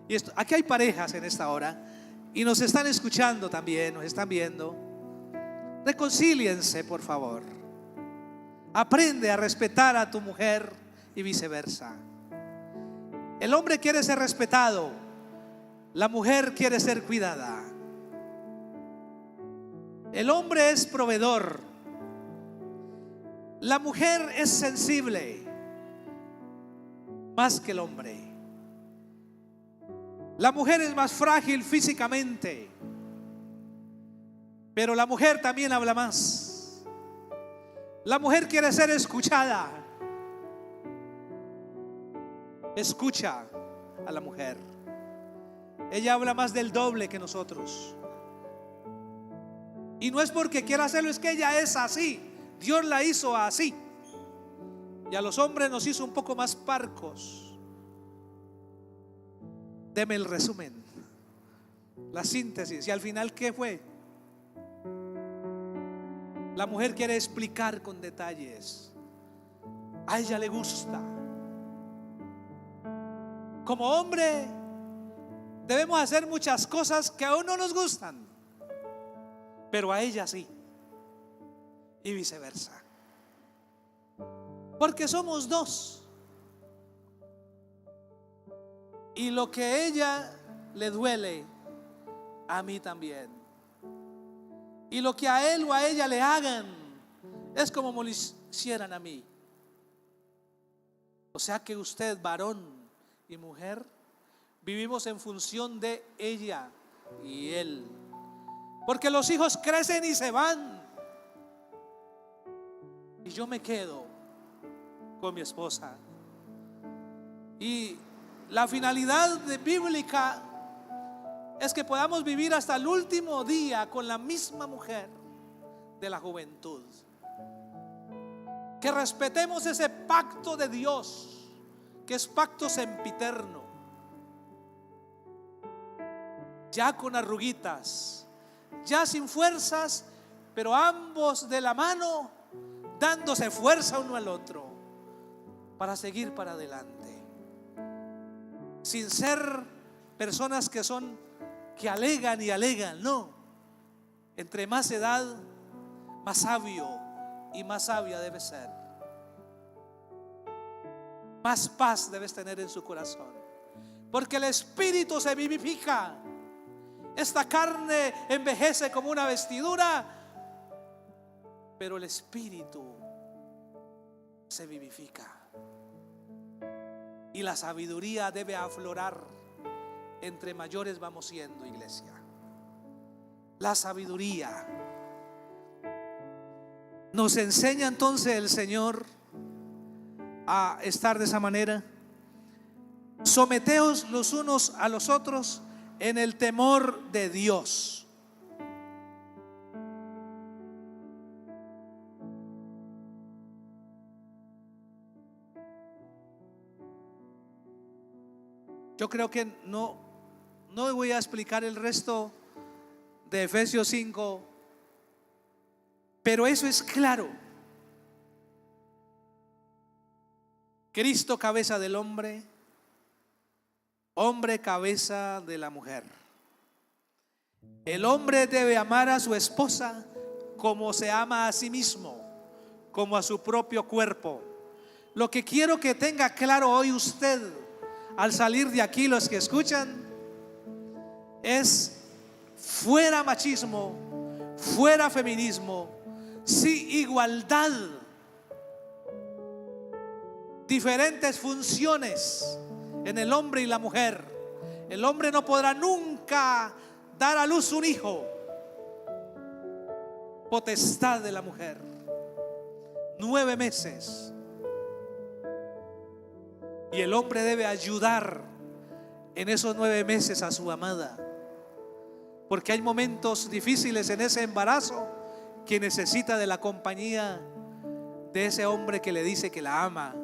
y aquí hay parejas en esta hora y nos están escuchando también, nos están viendo. Reconcíliense, por favor. Aprende a respetar a tu mujer y viceversa. El hombre quiere ser respetado, la mujer quiere ser cuidada. El hombre es proveedor, la mujer es sensible más que el hombre. La mujer es más frágil físicamente, pero la mujer también habla más. La mujer quiere ser escuchada. Escucha a la mujer. Ella habla más del doble que nosotros. Y no es porque quiera hacerlo, es que ella es así. Dios la hizo así. Y a los hombres nos hizo un poco más parcos. Deme el resumen, la síntesis. Y al final, ¿qué fue? La mujer quiere explicar con detalles. A ella le gusta. Como hombre debemos hacer muchas cosas que aún no nos gustan, pero a ella sí, y viceversa, porque somos dos. Y lo que a ella le duele, a mí también. Y lo que a él o a ella le hagan es como me lo hicieran a mí. O sea que usted, varón y mujer, vivimos en función de ella y él, porque los hijos crecen y se van, y yo me quedo con mi esposa. Y la finalidad bíblica es que podamos vivir hasta el último día con la misma mujer de la juventud, que respetemos ese pacto de Dios, que es pacto sempiterno, ya con arruguitas, ya sin fuerzas, pero ambos de la mano, dándose fuerza uno al otro para seguir para adelante, sin ser personas que alegan y alegan. No, entre más edad, más sabio y más sabia debe ser. Más paz debes tener en su corazón, porque el espíritu se vivifica. Esta carne envejece como una vestidura, pero el espíritu se vivifica. Y la sabiduría debe aflorar. Entre mayores vamos siendo, iglesia. La sabiduría nos enseña entonces el Señor a estar de esa manera. Someteos los unos a los otros en el temor de Dios. Yo creo que no voy a explicar el resto de Efesios 5, pero eso es claro. Cristo cabeza del hombre, hombre cabeza de la mujer. El hombre debe amar a su esposa como se ama a sí mismo, como a su propio cuerpo. Lo que quiero que tenga claro hoy usted, al salir de aquí, los que escuchan, es: fuera machismo, fuera feminismo, sí igualdad, diferentes funciones en el hombre y la mujer. El hombre no podrá nunca dar a luz un hijo, potestad de la mujer. 9 meses. Y el hombre debe ayudar en esos 9 meses a su amada, porque hay momentos difíciles en ese embarazo que necesita de la compañía de ese hombre que le dice que la ama,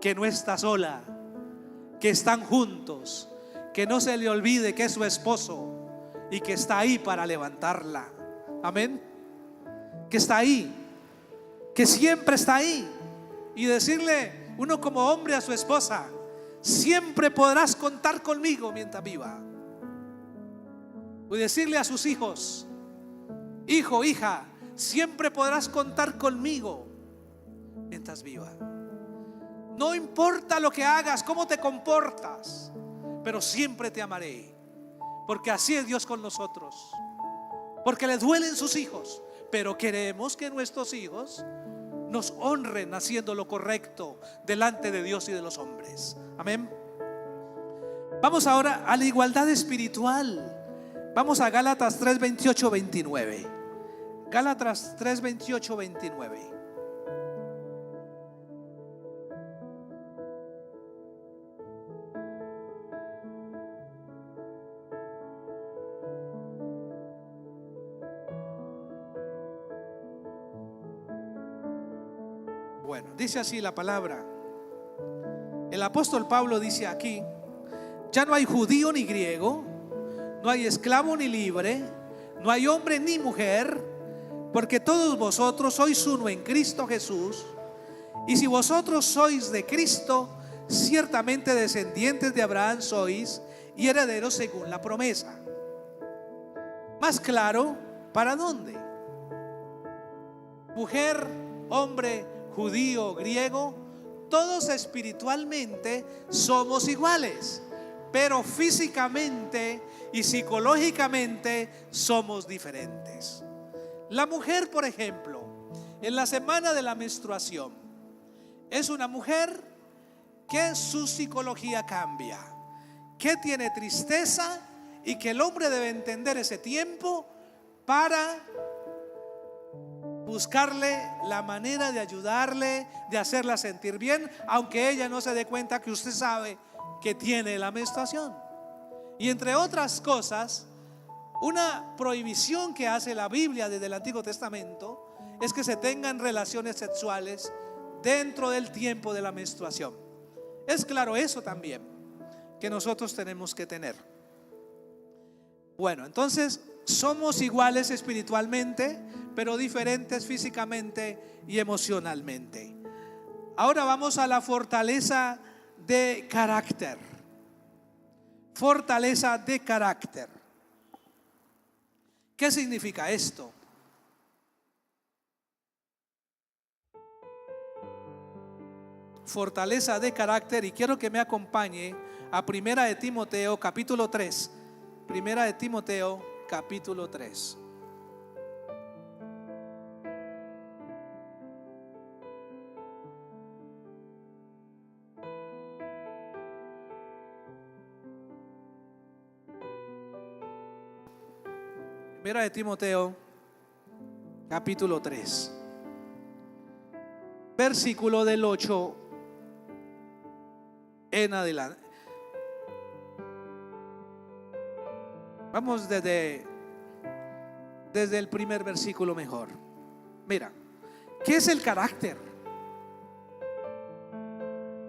que no está sola, que están juntos, que no se le olvide que es su esposo y que está ahí para levantarla. Amén. Que está ahí, que siempre está ahí. Y decirle uno como hombre a su esposa: siempre podrás contar conmigo mientras viva. Y decirle a sus hijos: hijo, hija, siempre podrás contar conmigo mientras viva. No importa lo que hagas, cómo te comportas, pero siempre te amaré, porque así es Dios con nosotros. Porque le duelen sus hijos, pero queremos que nuestros hijos nos honren haciendo lo correcto delante de Dios y de los hombres. Amén. Vamos ahora a la igualdad espiritual. Vamos a Gálatas 3, 28, 29. Gálatas 3, 28, 29. Bueno, dice así la palabra. El apóstol Pablo dice aquí: ya no hay judío ni griego, no hay esclavo ni libre, no hay hombre ni mujer, porque todos vosotros sois uno en Cristo Jesús, y si vosotros sois de Cristo, ciertamente descendientes de Abraham sois y herederos según la promesa. Más claro, ¿para dónde? Mujer, hombre, judío, griego, todos espiritualmente somos iguales, pero físicamente y psicológicamente somos diferentes. La mujer, por ejemplo, en la semana de la menstruación, es una mujer que su psicología cambia, que tiene tristeza y que el hombre debe entender ese tiempo para buscarle la manera de ayudarle, de hacerla sentir bien, aunque ella no se dé cuenta que usted sabe que tiene la menstruación. Y entre otras cosas, una prohibición que hace la Biblia desde el Antiguo Testamento es que se tengan relaciones sexuales dentro del tiempo de la menstruación. Es claro eso también que nosotros tenemos que tener. Bueno, entonces somos iguales espiritualmente, pero diferentes físicamente y emocionalmente. Ahora vamos a la fortaleza de carácter. Fortaleza de carácter. ¿Qué significa esto? Fortaleza de carácter, y quiero que me acompañe a Primera de Timoteo capítulo 3. Primera de Timoteo capítulo 3. Primera de Timoteo capítulo 3, versículo del 8 en adelante. Vamos desde el primer versículo mejor. Mira, ¿qué es el carácter?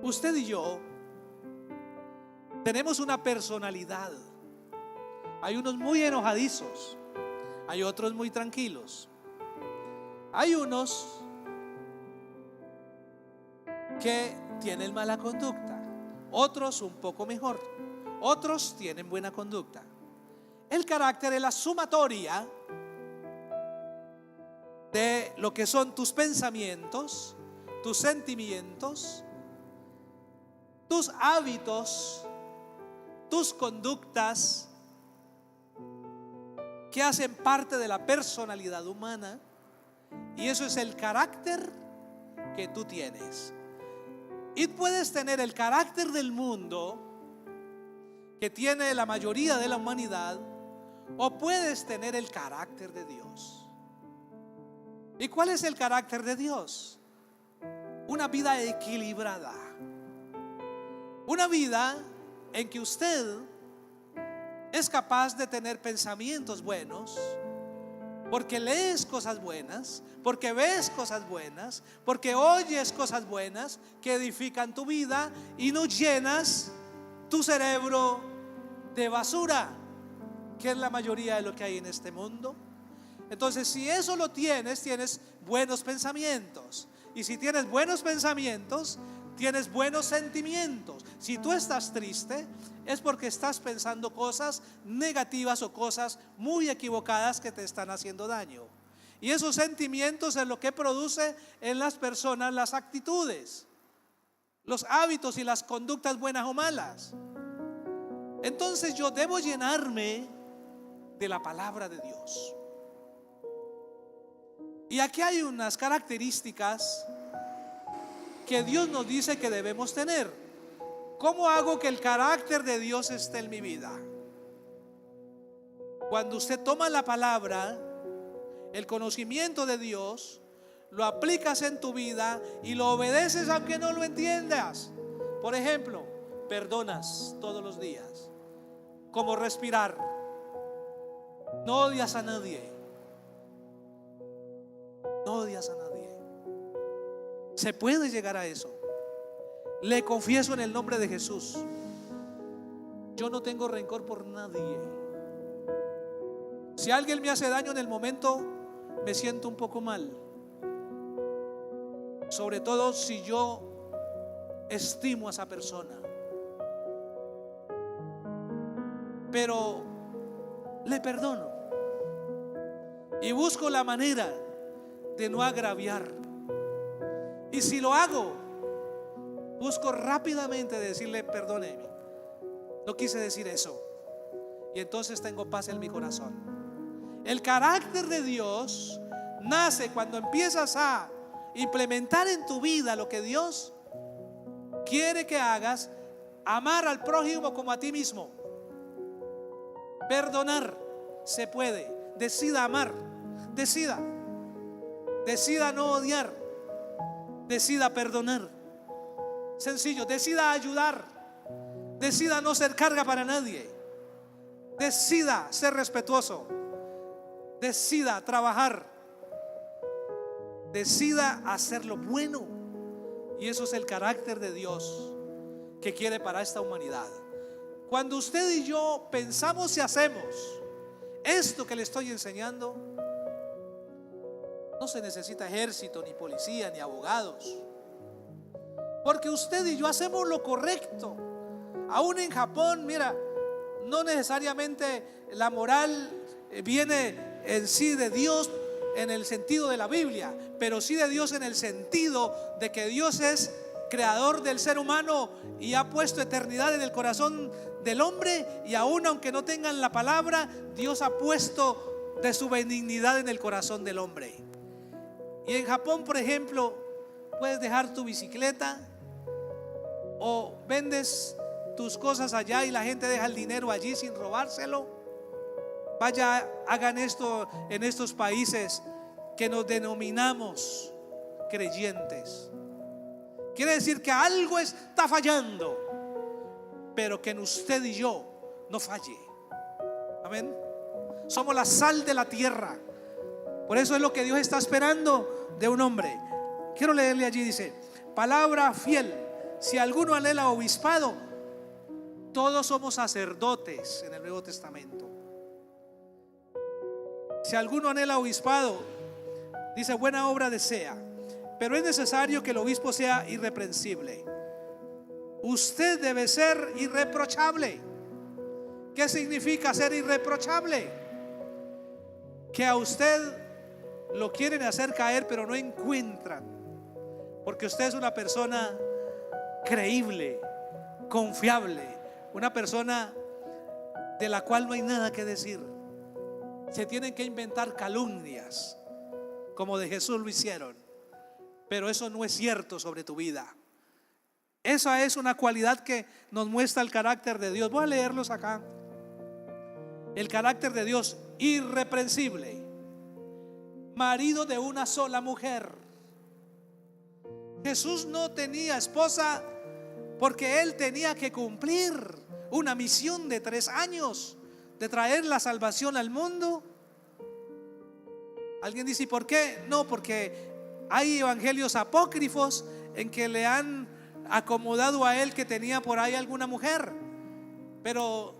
Usted y yo tenemos una personalidad. Hay unos muy enojadizos, hay otros muy tranquilos, hay unos que tienen mala conducta, otros un poco mejor, otros tienen buena conducta. El carácter es la sumatoria de lo que son tus pensamientos, tus sentimientos, tus hábitos, tus conductas, que hacen parte de la personalidad humana, y eso es el carácter que tú tienes. Y puedes tener el carácter del mundo que tiene la mayoría de la humanidad, o puedes tener el carácter de Dios. ¿Y cuál es el carácter de Dios? Una vida equilibrada, una vida en que usted es capaz de tener pensamientos buenos, porque lees cosas buenas, porque ves cosas buenas, porque oyes cosas buenas que edifican tu vida, y no llenas tu cerebro de basura, que es la mayoría de lo que hay en este mundo. Entonces, si eso lo tienes, tienes buenos pensamientos, y si tienes buenos pensamientos, tienes buenos sentimientos. Si tú estás triste, es porque estás pensando cosas negativas o cosas muy equivocadas que te están haciendo daño. Y esos sentimientos es lo que produce en las personas las actitudes, los hábitos y las conductas buenas o malas. Entonces yo debo llenarme de la palabra de Dios. Y aquí hay unas características que Dios nos dice que debemos tener. ¿Cómo hago que el carácter de Dios esté en mi vida? Cuando usted toma la palabra, el conocimiento de Dios, lo aplicas en tu vida y lo obedeces aunque no lo entiendas. Por ejemplo, perdonas todos los días, como respirar. No odias a nadie. No odias a nadie. Se puede llegar a eso. Le confieso en el nombre de Jesús, yo no tengo rencor por nadie. Si alguien me hace daño en el momento, me siento un poco mal, sobre todo si yo estimo a esa persona, pero le perdono y busco la manera de no agraviar. Y si lo hago, busco rápidamente decirle: perdóneme, no quise decir eso. Y entonces tengo paz en mi corazón. El carácter de Dios nace cuando empiezas a implementar en tu vida lo que Dios quiere que hagas: amar al prójimo como a ti mismo. Perdonar se puede. Decida amar, decida no odiar, decida perdonar. Sencillo. Decida ayudar, decida no ser carga para nadie, decida ser respetuoso, decida trabajar, decida hacer lo bueno. Y eso es el carácter de Dios que quiere para esta humanidad. Cuando usted y yo pensamos y hacemos esto que le estoy enseñando, no se necesita ejército, ni policía, ni abogados, porque usted y yo hacemos lo correcto. Aún en Japón, mira, no necesariamente la moral viene en sí de Dios en el sentido de la Biblia, pero sí de Dios en el sentido de que Dios es creador del ser humano y ha puesto eternidad en el corazón del hombre. Y aún aunque no tengan la palabra, Dios ha puesto de su benignidad en el corazón del hombre. Y en Japón, por ejemplo, puedes dejar tu bicicleta o vendes tus cosas allá y la gente deja el dinero allí sin robárselo. Vaya, hagan esto en estos países que nos denominamos creyentes. Quiere decir que algo está fallando, pero que en usted y yo no falle. Amén. Somos la sal de la tierra. Por eso es lo que Dios está esperando de un hombre. Quiero leerle allí, dice: palabra fiel. Si alguno anhela obispado, todos somos sacerdotes en el Nuevo Testamento. Si alguno anhela obispado, dice: buena obra desea, pero es necesario que el obispo sea irreprensible. Usted debe ser irreprochable. ¿Qué significa ser irreprochable? Que a usted lo quieren hacer caer, pero no encuentran, porque usted es una persona creíble, confiable, una persona de la cual no hay nada que decir. Se tienen que inventar calumnias, como de Jesús lo hicieron, pero eso no es cierto sobre tu vida. Esa es una cualidad que nos muestra el carácter de Dios. Voy a leerlos acá. El carácter de Dios: irreprensible, marido de una sola mujer. Jesús no tenía esposa porque él tenía que cumplir una misión de 3 años de traer la salvación al mundo. Alguien dice: ¿y por qué? No, porque hay evangelios apócrifos en que le han acomodado a él que tenía por ahí alguna mujer, pero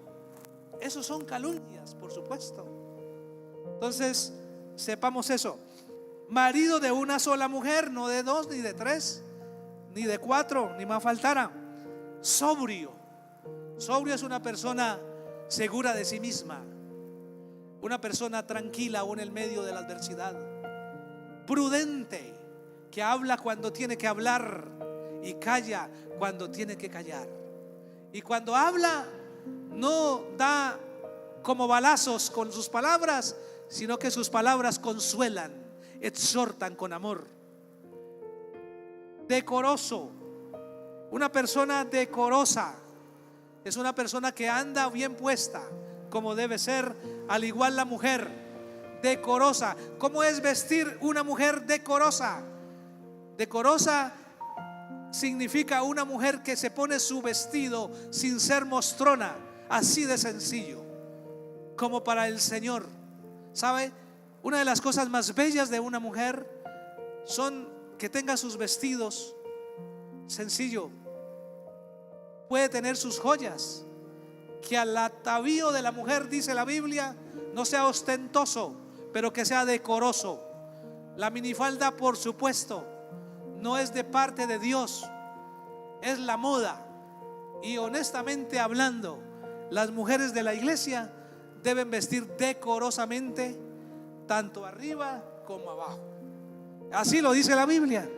esos son calumnias, por supuesto. Entonces, sepamos eso: marido de una sola mujer, no de 2, ni de 3, ni de 4, ni más faltara. Sobrio. Sobrio es una persona segura de sí misma, una persona tranquila aún en medio de la adversidad. Prudente, que habla cuando tiene que hablar y calla cuando tiene que callar. Y cuando habla, no da como balazos con sus palabras, sino que sus palabras consuelan, exhortan con amor. Decoroso. Una persona decorosa es una persona que anda bien puesta, como debe ser, al igual la mujer decorosa. ¿Cómo es vestir una mujer decorosa? Decorosa significa una mujer que se pone su vestido sin ser mostrona, así de sencillo, como para el Señor. ¿Sabe? Una de las cosas más bellas de una mujer son que tenga sus vestidos sencillo. Puede tener sus joyas, que al atavío de la mujer, dice la Biblia, no sea ostentoso, pero que sea decoroso. La minifalda, por supuesto, no es de parte de Dios, es la moda. Y honestamente hablando, las mujeres de la iglesia deben vestir decorosamente, tanto arriba como abajo. Así lo dice la Biblia,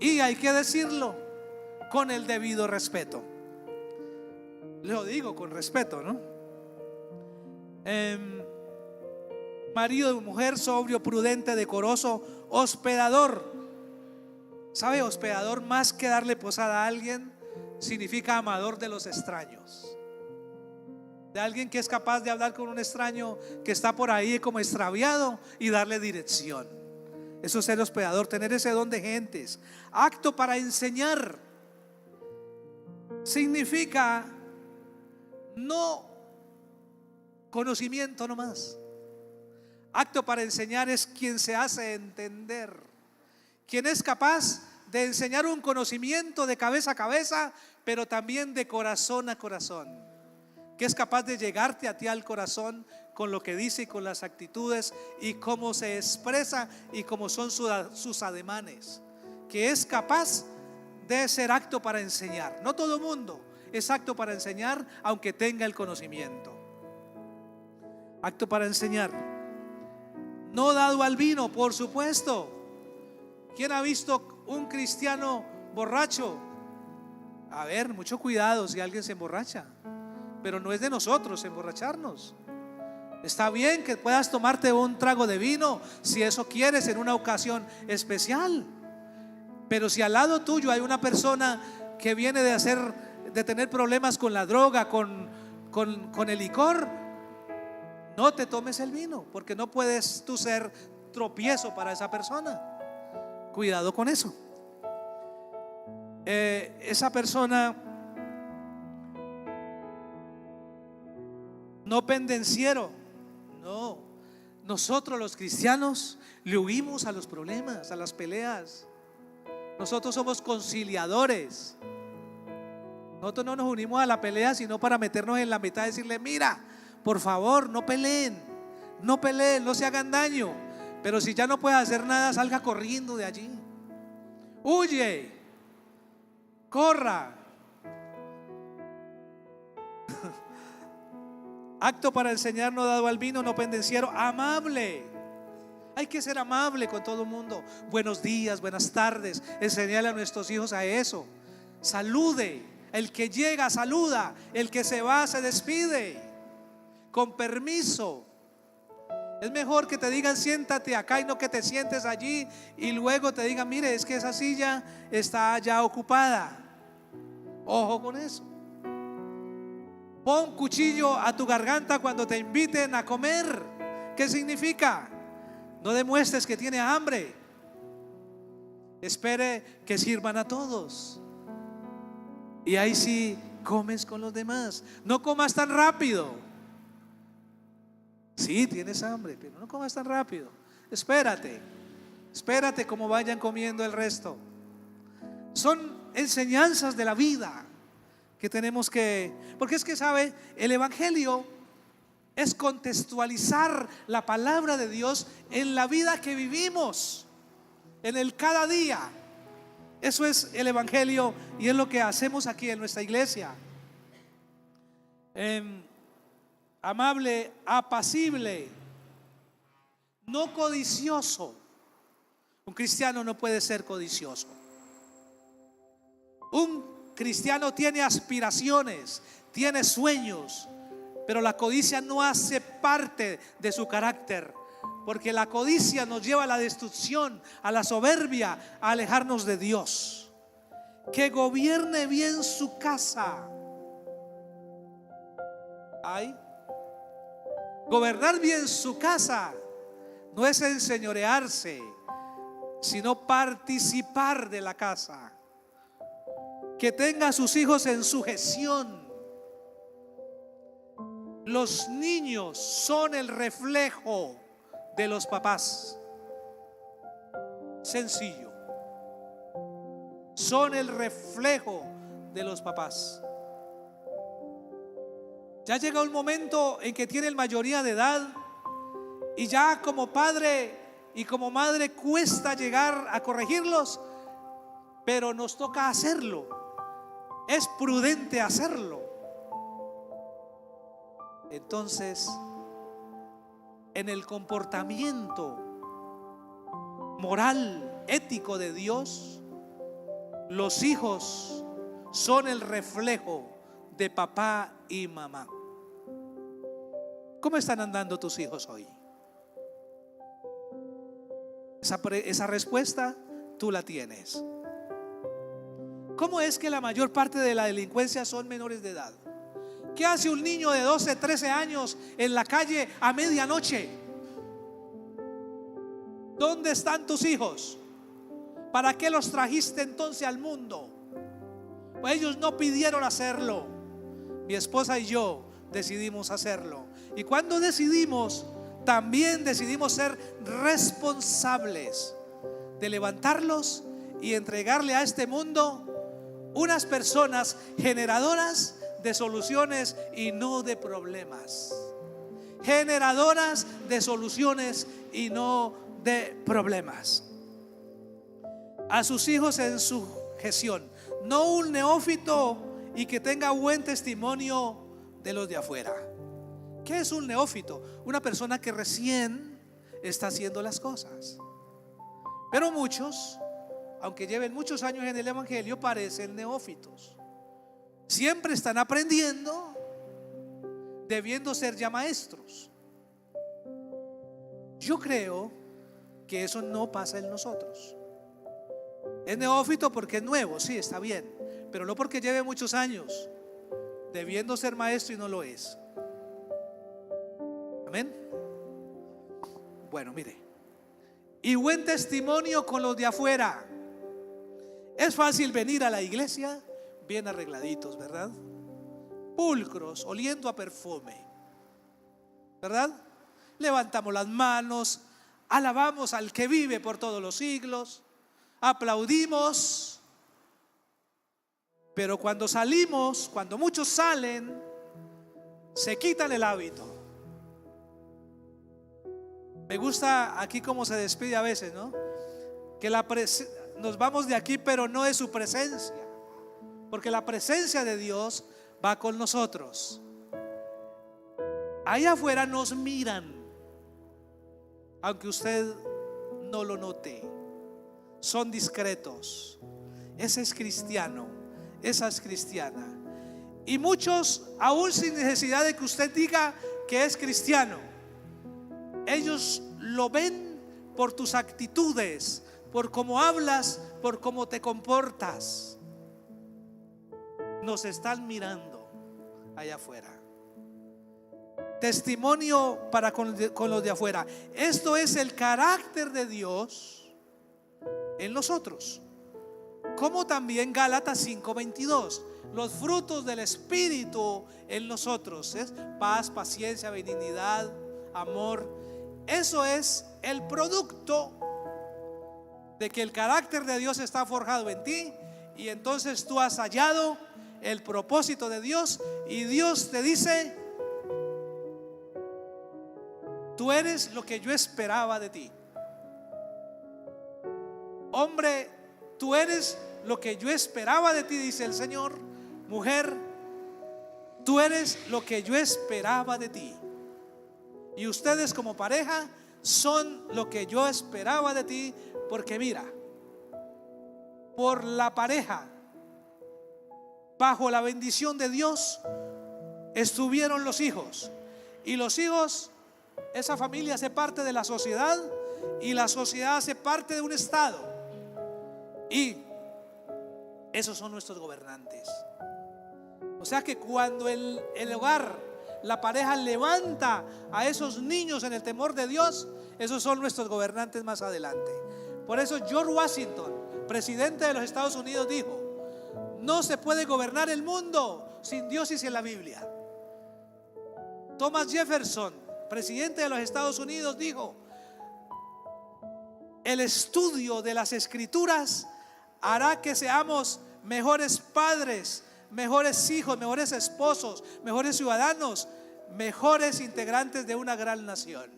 y hay que decirlo con el debido respeto. Lo digo con respeto, ¿no? Marido de mujer, sobrio, prudente, decoroso, hospedador. ¿Sabe? Hospedador, más que darle posada a alguien, significa amador de los extraños. De alguien que es capaz de hablar con un extraño que está por ahí como extraviado y darle dirección. Eso es ser hospedador, tener ese don de gentes. Acto para enseñar significa no conocimiento nomás. Acto para enseñar es quien se hace entender, quien es capaz de enseñar un conocimiento de cabeza a cabeza, pero también de corazón a corazón, que es capaz de llegarte a ti al corazón con lo que dice y con las actitudes y cómo se expresa y cómo son sus ademanes, que es capaz de ser acto para enseñar. No todo mundo es acto para enseñar, aunque tenga el conocimiento. Acto para enseñar, no dado al vino, por supuesto. ¿Quién ha visto un cristiano borracho? A ver, mucho cuidado si alguien se emborracha, pero no es de nosotros emborracharnos. Está bien que puedas tomarte un trago de vino si eso quieres en una ocasión especial, pero si al lado tuyo hay una persona que viene de tener problemas con la droga, con el licor, no te tomes el vino, porque no puedes tú ser tropiezo para esa persona. Cuidado con eso. Esa persona no pendenciero. No, nosotros los cristianos le huimos a los problemas, a las peleas. Nosotros somos conciliadores. Nosotros no nos unimos a la pelea sino para meternos en la mitad y decirle: mira, por favor, no peleen, no peleen, no se hagan daño. Pero si ya no puede hacer nada, salga corriendo de allí. Huye, corra. Acto para enseñar, no dado al vino, no pendenciero, amable. Hay que ser amable con todo el mundo. Buenos días, buenas tardes. Enseñarle a nuestros hijos a eso. Salude. El que llega saluda, el que se va se despide. Con permiso. Es mejor que te digan siéntate acá y no que te sientes allí y luego te digan: mire, es que esa silla está ya ocupada. Ojo con eso. Pon cuchillo a tu garganta cuando te inviten a comer. ¿Qué significa? No demuestres que tienes hambre. Espere que sirvan a todos. Y ahí sí comes con los demás. No comas tan rápido. Sí, tienes hambre, pero no comas tan rápido. Espérate como vayan comiendo el resto. Son enseñanzas de la vida que tenemos que, porque es que sabe, el evangelio es contextualizar la palabra de Dios en la vida que vivimos, en el cada día. Eso es el evangelio y es lo que hacemos aquí en nuestra iglesia. Amable, apacible, no codicioso. Un cristiano no puede ser codicioso. Un cristiano tiene aspiraciones, tiene sueños, pero la codicia no hace parte de su carácter, porque la codicia nos lleva a la destrucción, a la soberbia, a alejarnos de Dios. Que gobierne bien su casa. Gobernar bien su casa no es enseñorearse, sino participar de la casa. Que tenga a sus hijos en sujeción. Los niños son el reflejo de los papás. Sencillo. Son el reflejo de los papás. Ya llega un momento en que tienen mayoría de edad y ya como padre y como madre cuesta llegar a corregirlos, pero nos toca hacerlo. Es prudente hacerlo. Entonces, en el comportamiento moral, ético de Dios, los hijos son el reflejo de papá y mamá. ¿Cómo están andando tus hijos hoy? Esa respuesta tú la tienes. ¿Cómo es que la mayor parte de la delincuencia son menores de edad? ¿Qué hace un niño de 12, 13 años en la calle a medianoche? ¿Dónde están tus hijos? ¿Para qué los trajiste entonces al mundo? Pues ellos no pidieron hacerlo. Mi esposa y yo decidimos hacerlo. Y cuando decidimos, también decidimos ser responsables de levantarlos y entregarle a este mundo unas personas generadoras de soluciones y no de problemas. Generadoras de soluciones y no de problemas. A sus hijos en sujeción, no un neófito y que tenga buen testimonio de los de afuera. ¿Qué es un neófito? Una persona que recién está haciendo las cosas. Pero muchos, aunque lleven muchos años en el evangelio, parecen neófitos. Siempre están aprendiendo, debiendo ser ya maestros. Yo creo que eso no pasa en nosotros. Es neófito porque es nuevo, sí, está bien, pero no porque lleve muchos años debiendo ser maestro y no lo es. Amén. Bueno, mire, y buen testimonio con los de afuera. Es fácil venir a la iglesia bien arregladitos, ¿verdad? Pulcros, oliendo a perfume, ¿verdad? Levantamos las manos, alabamos al que vive por todos los siglos, aplaudimos. Pero cuando salimos, cuando muchos salen, se quitan el hábito. Me gusta aquí cómo se despide a veces, ¿no? Que nos vamos de aquí, pero no de su presencia, porque la presencia de Dios va con nosotros. Ahí afuera nos miran, aunque usted no lo note. Son discretos. Ese es cristiano, esa es cristiana. Y muchos, aún sin necesidad de que usted diga que es cristiano, ellos lo ven por tus actitudes, por cómo hablas, por cómo te comportas. Nos están mirando allá afuera. Testimonio para con los de afuera. Esto es el carácter de Dios en nosotros. Como también Gálatas 5:22, los frutos del Espíritu en nosotros es paz, paciencia, benignidad, amor. Eso es el producto de que el carácter de Dios está forjado en ti, y entonces tú has hallado el propósito de Dios, y Dios te dice: tú eres lo que yo esperaba de ti. Hombre, tú eres lo que yo esperaba de ti, dice el Señor. Mujer, tú eres lo que yo esperaba de ti. Y ustedes como pareja son lo que yo esperaba de ti. Porque mira, por la pareja, bajo la bendición de Dios, estuvieron los hijos. Y los hijos, esa familia hace parte de la sociedad, y la sociedad hace parte de un estado. Y esos son nuestros gobernantes. O sea que cuando el hogar, la pareja levanta a esos niños en el temor de Dios, esos son nuestros gobernantes más adelante. Por eso George Washington, presidente de los Estados Unidos, dijo: no se puede gobernar el mundo sin Dios y sin la Biblia. Thomas Jefferson, presidente de los Estados Unidos, dijo: el estudio de las Escrituras hará que seamos mejores padres, mejores hijos, mejores esposos, mejores ciudadanos, mejores integrantes de una gran nación.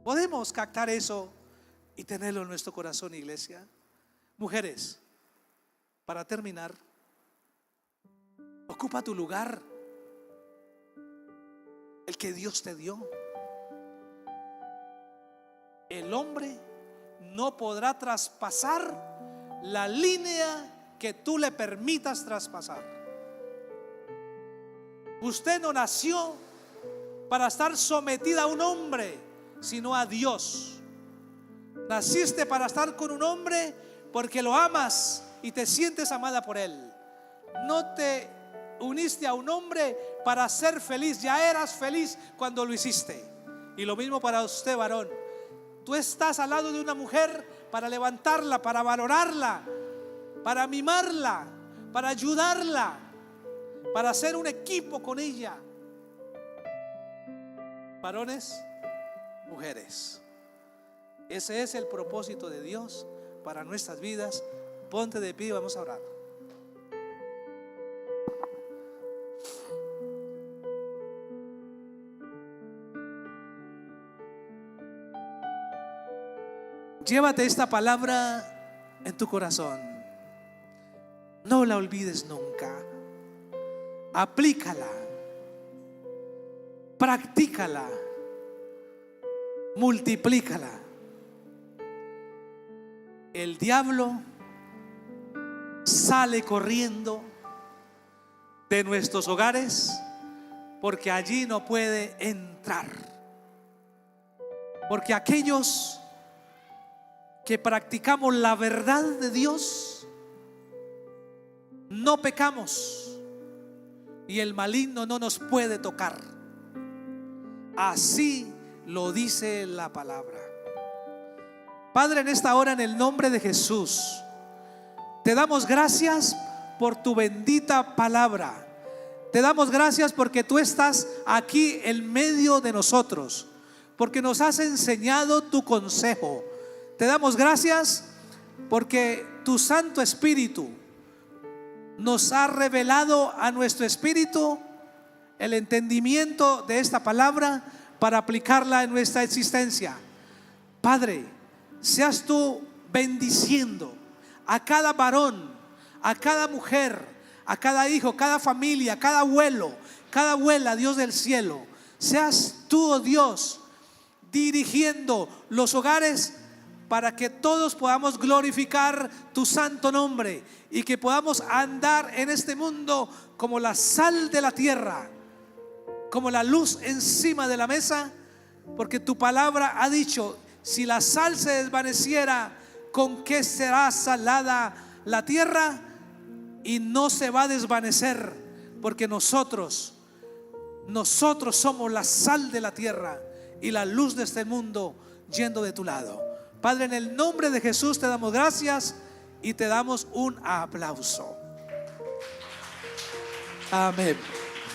Podemos captar eso y tenerlo en nuestro corazón, iglesia. Mujeres, para terminar, ocupa tu lugar, el que Dios te dio. El hombre no podrá traspasar la línea que tú le permitas traspasar. Usted no nació para estar sometida a un hombre, sino a Dios. Naciste para estar con un hombre porque lo amas y te sientes amada por él. No te uniste a un hombre para ser feliz, ya eras feliz cuando lo hiciste. Y lo mismo para usted, varón. Tú estás al lado de una mujer para levantarla, para valorarla, para mimarla, para ayudarla, para hacer un equipo con ella. Varones, mujeres, ese es el propósito de Dios para nuestras vidas. Ponte de pie y vamos a orar. Llévate esta palabra en tu corazón. No la olvides nunca. Aplícala, practícala, multiplícala. El diablo sale corriendo de nuestros hogares porque allí no puede entrar. Porque aquellos que practicamos la verdad de Dios no pecamos y el maligno no nos puede tocar. Así lo dice la palabra. Padre, en esta hora, en el nombre de Jesús, te damos gracias por tu bendita palabra. Te damos gracias porque tú estás aquí en medio de nosotros, porque nos has enseñado tu consejo. Te damos gracias porque tu Santo Espíritu nos ha revelado a nuestro espíritu el entendimiento de esta palabra para aplicarla en nuestra existencia. Padre, seas tú bendiciendo a cada varón, a cada mujer, a cada hijo, cada familia, cada abuelo, cada abuela, Dios del cielo. Seas tú, oh Dios, dirigiendo los hogares para que todos podamos glorificar tu santo nombre y que podamos andar en este mundo como la sal de la tierra, como la luz encima de la mesa, porque tu palabra ha dicho: si la sal se desvaneciera, ¿con qué será salada la tierra? Y no se va a desvanecer, porque nosotros somos la sal de la tierra y la luz de este mundo yendo de tu lado. Padre, en el nombre de Jesús te damos gracias y te damos un aplauso. Amén.